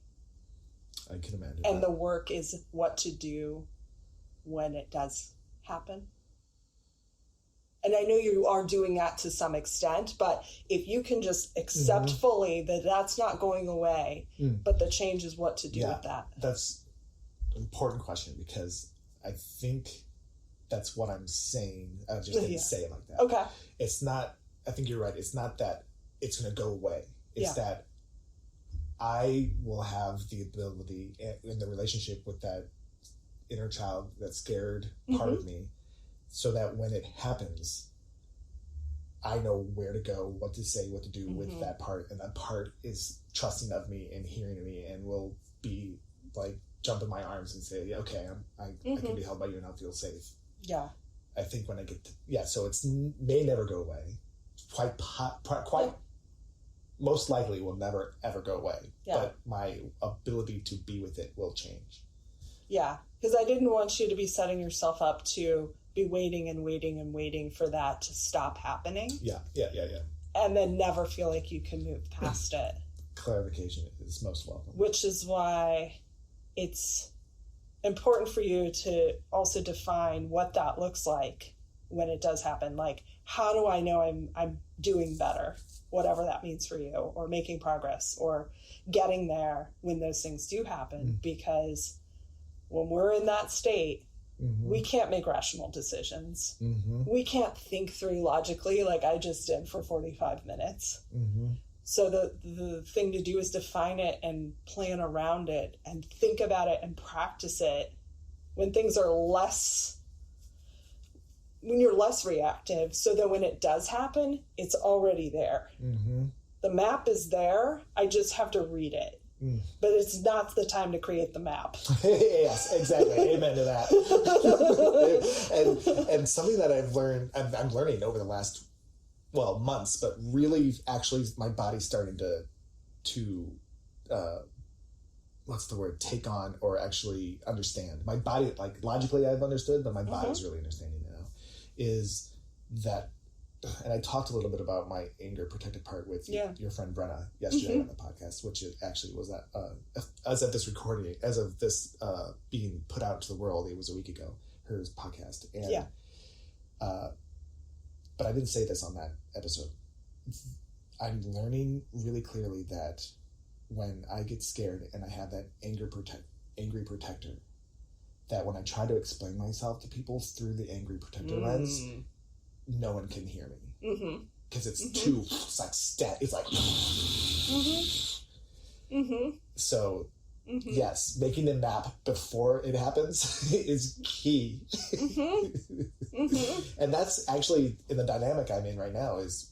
I can imagine. And the work is what to do when it does happen? And I know you are doing that to some extent, but if you can just accept fully that that's not going away, but the change is what to do with that. That's an important question, because I think that's what I'm saying. I just didn't say it like that. Okay. It's not, I think you're right. It's not that it's going to go away. It's that I will have the ability in the relationship with that inner child, that scared part of me, so that when it happens, I know where to go, what to say, what to do with that part. And that part is trusting of me and hearing me and will be like, jump in my arms and say, okay, I can be held by you and I'll feel safe. Yeah. I think when I get to, so it's may never go away. Quite most likely will never ever go away. Yeah. But my ability to be with it will change. Yeah. Because I didn't want you to be setting yourself up to be waiting and waiting and waiting for that to stop happening. Yeah. And then never feel like you can move past it. Clarification is most welcome. Which is why it's important for you to also define what that looks like when it does happen. Like, how do I know I'm doing better, whatever that means for you, or making progress, or getting there when those things do happen? Because when we're in that state, we can't make rational decisions. We can't think through logically like I just did for 45 minutes. So the thing to do is define it and plan around it and think about it and practice it when things are when you're less reactive, so that when it does happen, it's already there. The map is there. I just have to read it. But it's not the time to create the map. Yes, exactly. Amen to that. and something that I've learned, I'm learning over the last months, but really, actually, my body's starting to what's the word? Take on or actually understand. My body, like logically, I've understood, but my body's really understanding now. Is that, and I talked a little bit about my anger protected part with your friend Brenna yesterday on the podcast, which it actually was that as of this recording, as of this being put out to the world, it was a week ago, her podcast, and but I didn't say this on that episode. I'm learning really clearly that when I get scared and I have that angry protector, that when I try to explain myself to people through the angry protector lens, no one can hear me. Because it's too, it's like it's like, so yes, making the map before it happens is key. And that's actually, in the dynamic I'm in right now, is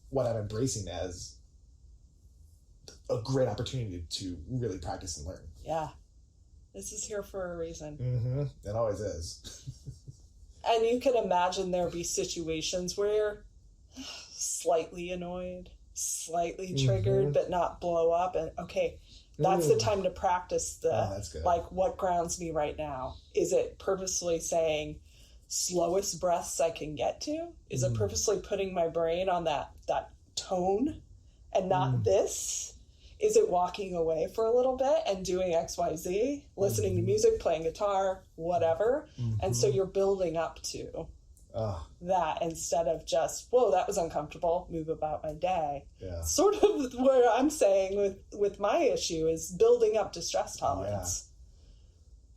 what I'm embracing as a great opportunity to really practice and learn. Yeah. This is here for a reason. It always is. And you can imagine there be situations where you're slightly annoyed, slightly triggered, but not blow up. And okay, that's the time to practice that's good. Like, what grounds me right now? Is it purposely saying slowest breaths I can get to? Is it purposely putting my brain on that tone and not this? Is it walking away for a little bit and doing XYZ, listening to music, playing guitar, whatever? And so you're building up to that instead of just, whoa, that was uncomfortable, move about my day. Yeah. Sort of where I'm saying with my issue is building up to stress tolerance.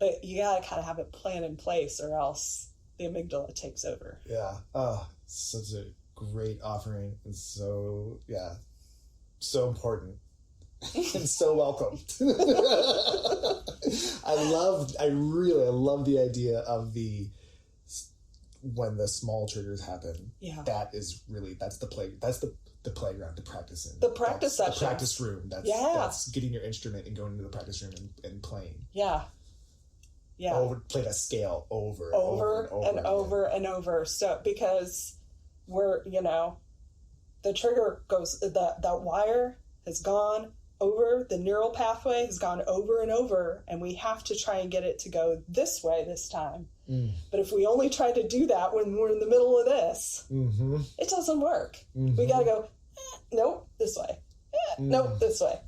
Yeah. But you got to kind of have a plan in place, or else the amygdala takes over. Yeah. Oh, such a great offering. And so, so important. And so welcome. I love the idea of when the small triggers happen. Yeah. That's the playground to practice in. The practice session. The practice room. That's getting your instrument and going into the practice room and playing. Yeah. Yeah. Play that scale over and over. So because we're, the trigger goes, that wire has gone over, the neural pathway has gone over and over, and we have to try and get it to go this way this time. But if we only try to do that when we're in the middle of this, it doesn't work. We got to go, nope, this way. Nope, this way.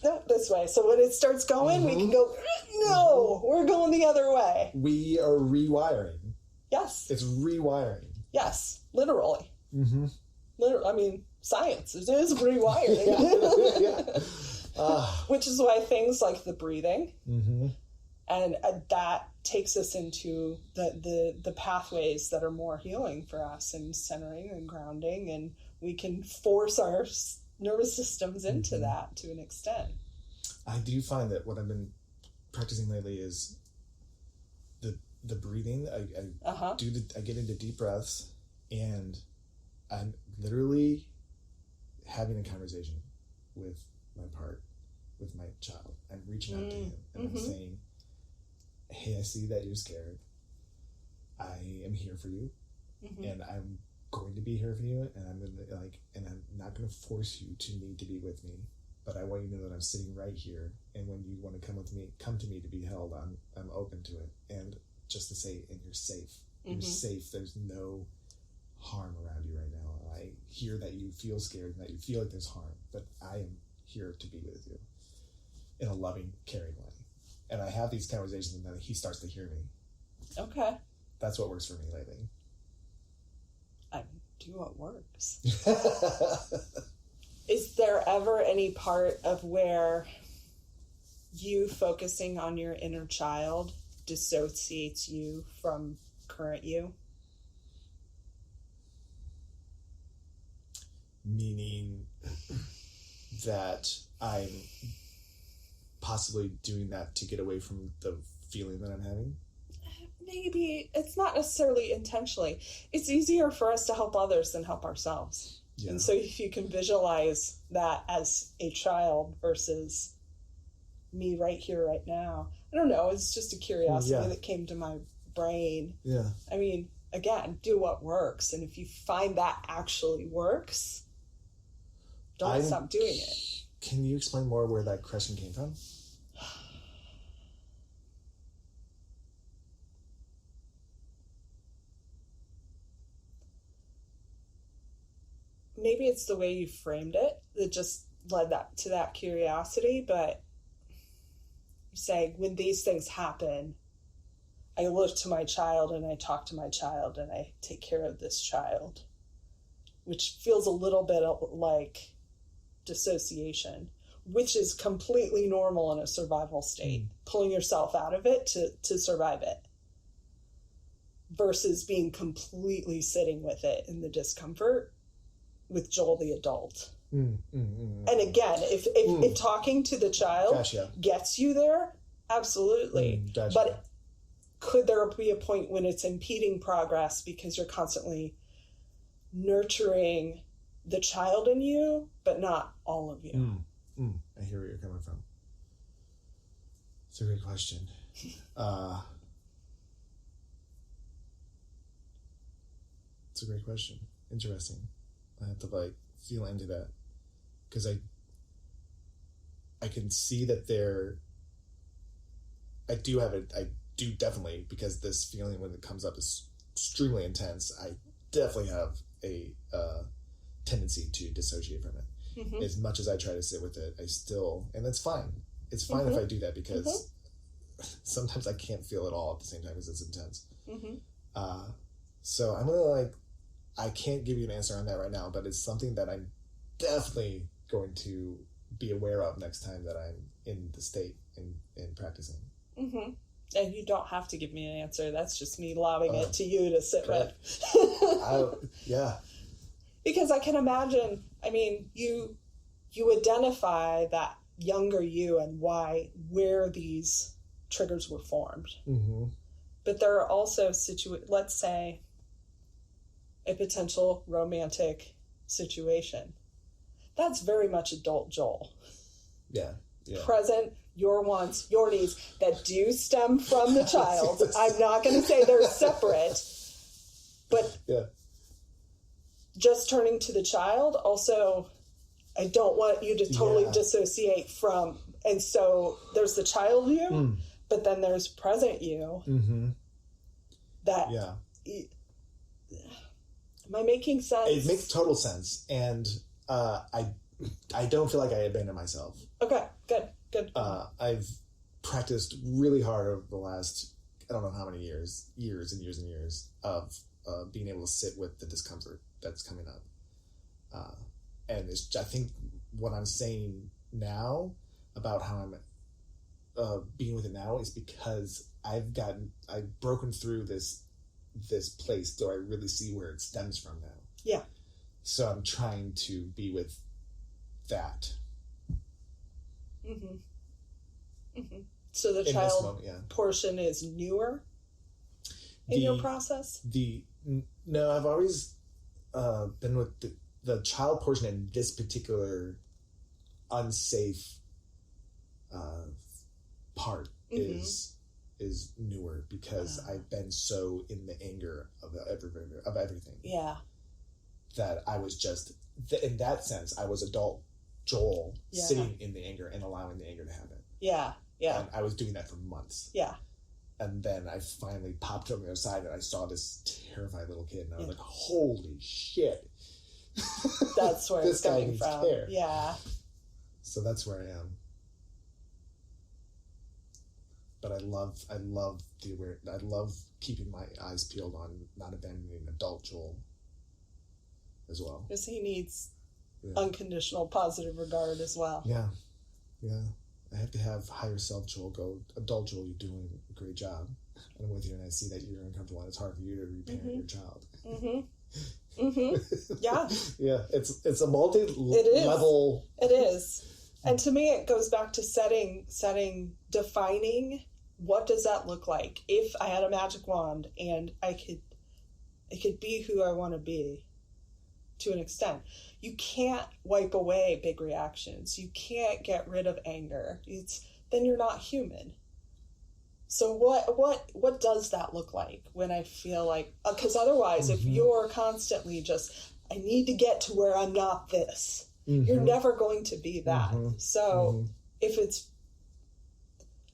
Nope, this way. So when it starts going, we can go, no, we're going the other way. We are rewiring. Yes. It's rewiring. Yes, literally. Mm-hmm. I mean, science. It is rewiring. Yeah. Which is why things like the breathing, Mm-hmm. and that takes us into the pathways that are more healing for us, and centering and grounding, and we can force our nervous systems into Mm-hmm. that to an extent. I do find that what I've been practicing lately is the breathing. I get into deep breaths, and I'm literally having a conversation with my child. I'm reaching out to him, and I'm saying, hey, I see that you're scared. I am here for you, and I'm going to be here for you, and I'm not going to force you to need to be with me, but I want you to know that I'm sitting right here, and when you want to come to me to be held, I'm open to it. And just to say, and you're safe. You're safe. There's no harm around you right now. I hear that you feel scared and that you feel like there's harm, but I am here to be with you in a loving, caring way. And I have these conversations, and then he starts to hear me. Okay. That's what works for me lately. I do what works. Is there ever any part of where you focusing on your inner child dissociates you from current you? Meaning that I'm possibly doing that to get away from the feeling that I'm having? Maybe it's not necessarily intentionally. It's easier for us to help others than help ourselves. Yeah. And so if you can visualize that as a child versus me right here, right now. I don't know. It's just a curiosity that came to my brain. Yeah. I mean, again, do what works. And if you find that actually works, don't stop doing it. Can you explain more where that question came from? Maybe it's the way you framed it that just led to that curiosity, but saying when these things happen, I look to my child and I talk to my child and I take care of this child, which feels a little bit like dissociation, which is completely normal in a survival state, pulling yourself out of it to survive it, versus being completely sitting with it in the discomfort with Joel the adult. And again, if talking to the child gets you there, absolutely. But could there be a point when it's impeding progress because you're constantly nurturing the child in you, but not all of you? I hear where you're coming from. It's a great question. It's a great question. Interesting. I have to feel into that, because I can see that I do definitely, because this feeling when it comes up is extremely intense. I definitely have a tendency to dissociate from it. As much as I try to sit with it, I still, and that's fine. It's fine if I do that, because sometimes I can't feel it all at the same time because it's intense. So I'm gonna I can't give you an answer on that right now, but it's something that I'm definitely going to be aware of next time that I'm in the state and practicing. And you don't have to give me an answer. That's just me lobbing it to you to sit with. Because I can imagine, I mean, you identify that younger you and where these triggers were formed. But there are also let's say, a potential romantic situation. That's very much adult Joel. Yeah. Present, your wants, your needs that do stem from the child. I'm not going to say they're separate, but just turning to the child. Also, I don't want you to totally dissociate from, and so there's the child you, but then there's present you. That am I making sense? It makes total sense, and I don't feel like I abandoned myself. Okay, good. I've practiced really hard over the last, I don't know how many years of being able to sit with the discomfort that's coming up. And I think what I'm saying now about how I'm being with it now is because I've broken through this place, so I really see where it stems from now. Yeah. So I'm trying to be with that. Mm-hmm. Mm-hmm. So the child portion is newer in your process? No, I've always been with the child portion in this particular unsafe part is newer because I've been so in the anger of everything. Yeah. That I was just, in that sense, I was adult Joel sitting in the anger and allowing the anger to happen. Yeah. Yeah. And I was doing that for months. Yeah. And then I finally popped on the other side and I saw this terrified little kid and I was like, holy shit. That's where it's coming from. Care. Yeah. So that's where I am. But I love the awareness. I love keeping my eyes peeled on not abandoning adult Joel as well. Because he needs unconditional positive regard as well. Yeah. Yeah. I have to have higher self Joel go, adult Joel, you're doing a great job. And I'm with you and I see that you're uncomfortable and it's hard for you to reparent your child. Mm-hmm. Mm-hmm. Yeah. Yeah. It's a multi-level. It is. And to me, it goes back to defining what does that look like. If I had a magic wand and I could be who I want to be to an extent. You can't wipe away big reactions. You can't get rid of anger. Then you're not human. So what does that look like when I feel like, because otherwise if you're constantly just, I need to get to where I'm not this, you're never going to be that. So if it's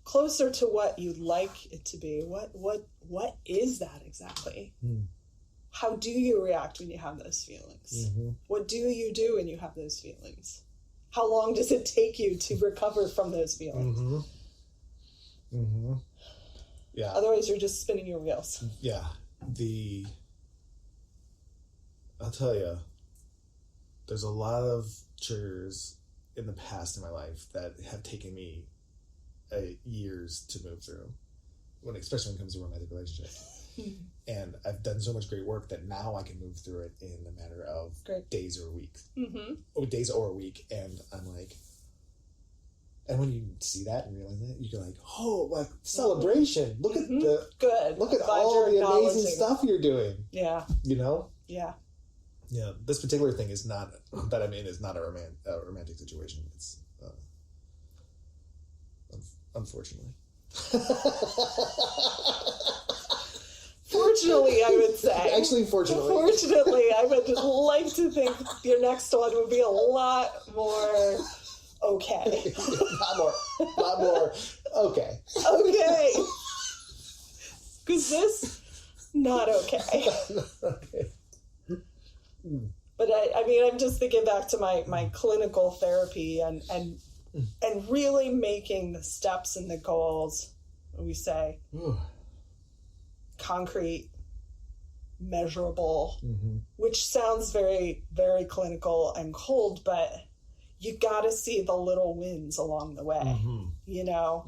closer to what you'd like it to be, what is that exactly? How do you react when you have those feelings? What do you do when you have those feelings? How long does it take you to recover from those feelings? Yeah. Otherwise, you're just spinning your wheels. Yeah. I'll tell you, there's a lot of triggers in the past in my life that have taken me years to move through, especially when it comes to romantic relationships. And I've done so much great work that now I can move through it in a matter of days or weeks. Days or a week. And I'm like, and when you see that and realize that, you're like, oh, like celebration. Look at look at all the amazing stuff you're doing. Yeah. You know? Yeah. Yeah. This particular thing is not, that I'm in, is not a romantic situation. It's, unfortunately. Fortunately, I would say. Actually, fortunately. Fortunately, I would like to think your next one would be a lot more okay. lot more okay. Okay. Because this, not okay. Okay. But I mean, I'm just thinking back to my clinical therapy and really making the steps and the goals, we say, concrete, measurable, which sounds very, very clinical and cold, but you got to see the little wins along the way. You know,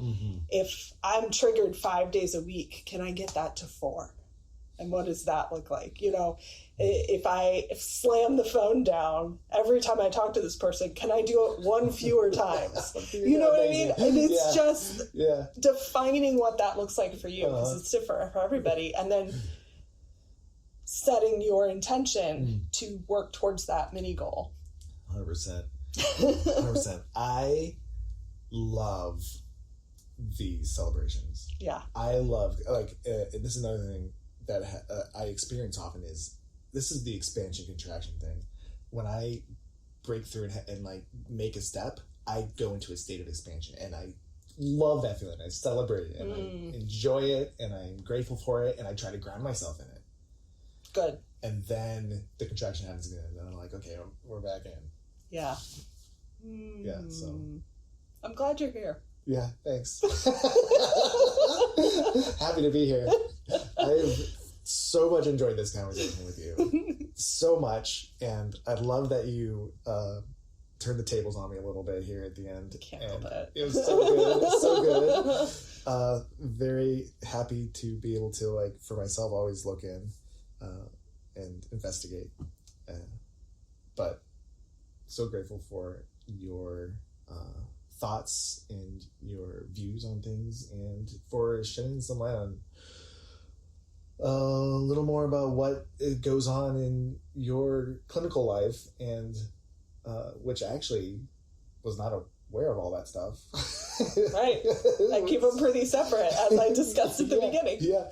if I'm triggered 5 days a week, can I get that to 4? And what does that look like? You know, if I slam the phone down every time I talk to this person, can I do it 1 fewer times? You know what I mean? And it's just defining what that looks like for you, because it's different for everybody. And then setting your intention to work towards that mini goal. 100%. 100%. I love these celebrations. Yeah. I love, this is another thing that I experience often is, this is the expansion contraction thing. When I break through and like make a step, I go into a state of expansion, and I love that feeling. I celebrate it and I enjoy it, and I'm grateful for it, and I try to ground myself in it. Good. And then the contraction happens again, and then I'm like, okay, we're back in. Yeah. Yeah. So I'm glad you're here. Yeah. Thanks. Happy to be here. so much enjoyed this conversation with you. So much. And I love that you turned the tables on me a little bit here at the end. Can't help it. It was so good. It's so good. Very happy to be able to, like, for myself, always look in and investigate. But so grateful for your thoughts and your views on things, and for shedding some light on a little more about what goes on in your clinical life, and which actually was not aware of all that stuff. Right. I keep them pretty separate, as I discussed at the beginning. Yeah.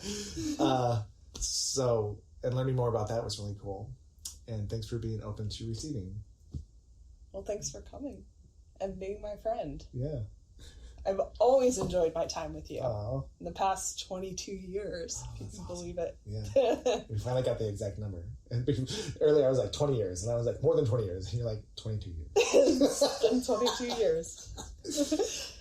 So, and learning more about that was really cool. And thanks for being open to receiving. Well, thanks for coming and being my friend. Yeah. I've always enjoyed my time with you. Aww. In the past 22 years, if you can believe it. Yeah. We finally got the exact number. And earlier I was like 20 years, and I was like, more than 20 years. And you're like, 22 years. It's been 22 years.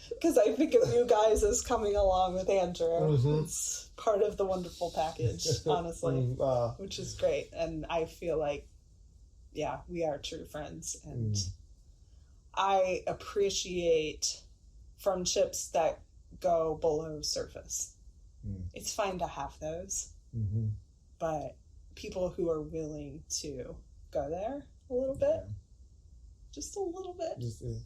Because I think of you guys as coming along with Andrew. Mm-hmm. It's part of the wonderful package, honestly, which is great. And I feel like, yeah, we are true friends. And I appreciate friendships that go below surface. It's fine to have those, but people who are willing to go there a little bit, just a little bit,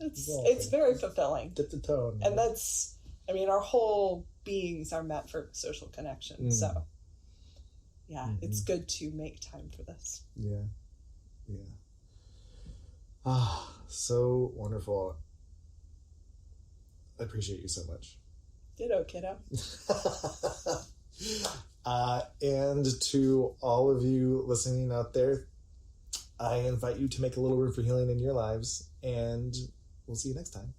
it's very fulfilling. Dip the toe. And that's, I mean, our whole beings are meant for social connection. So yeah, it's good to make time for this. Yeah. So wonderful. I appreciate you so much. Ditto, kiddo. And to all of you listening out there, I invite you to make a little room for healing in your lives, and we'll see you next time.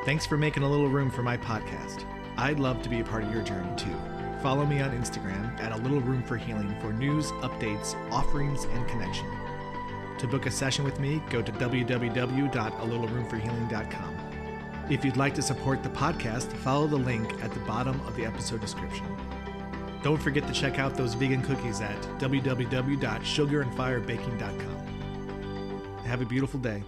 Thanks for making a little room for my podcast. I'd love to be a part of your journey too. Follow me on Instagram at A Little Room for Healing for news, updates, offerings, and connection. To book a session with me, go to www.alittleroomforhealing.com. If you'd like to support the podcast, follow the link at the bottom of the episode description. Don't forget to check out those vegan cookies at www.sugarandfirebaking.com. Have a beautiful day.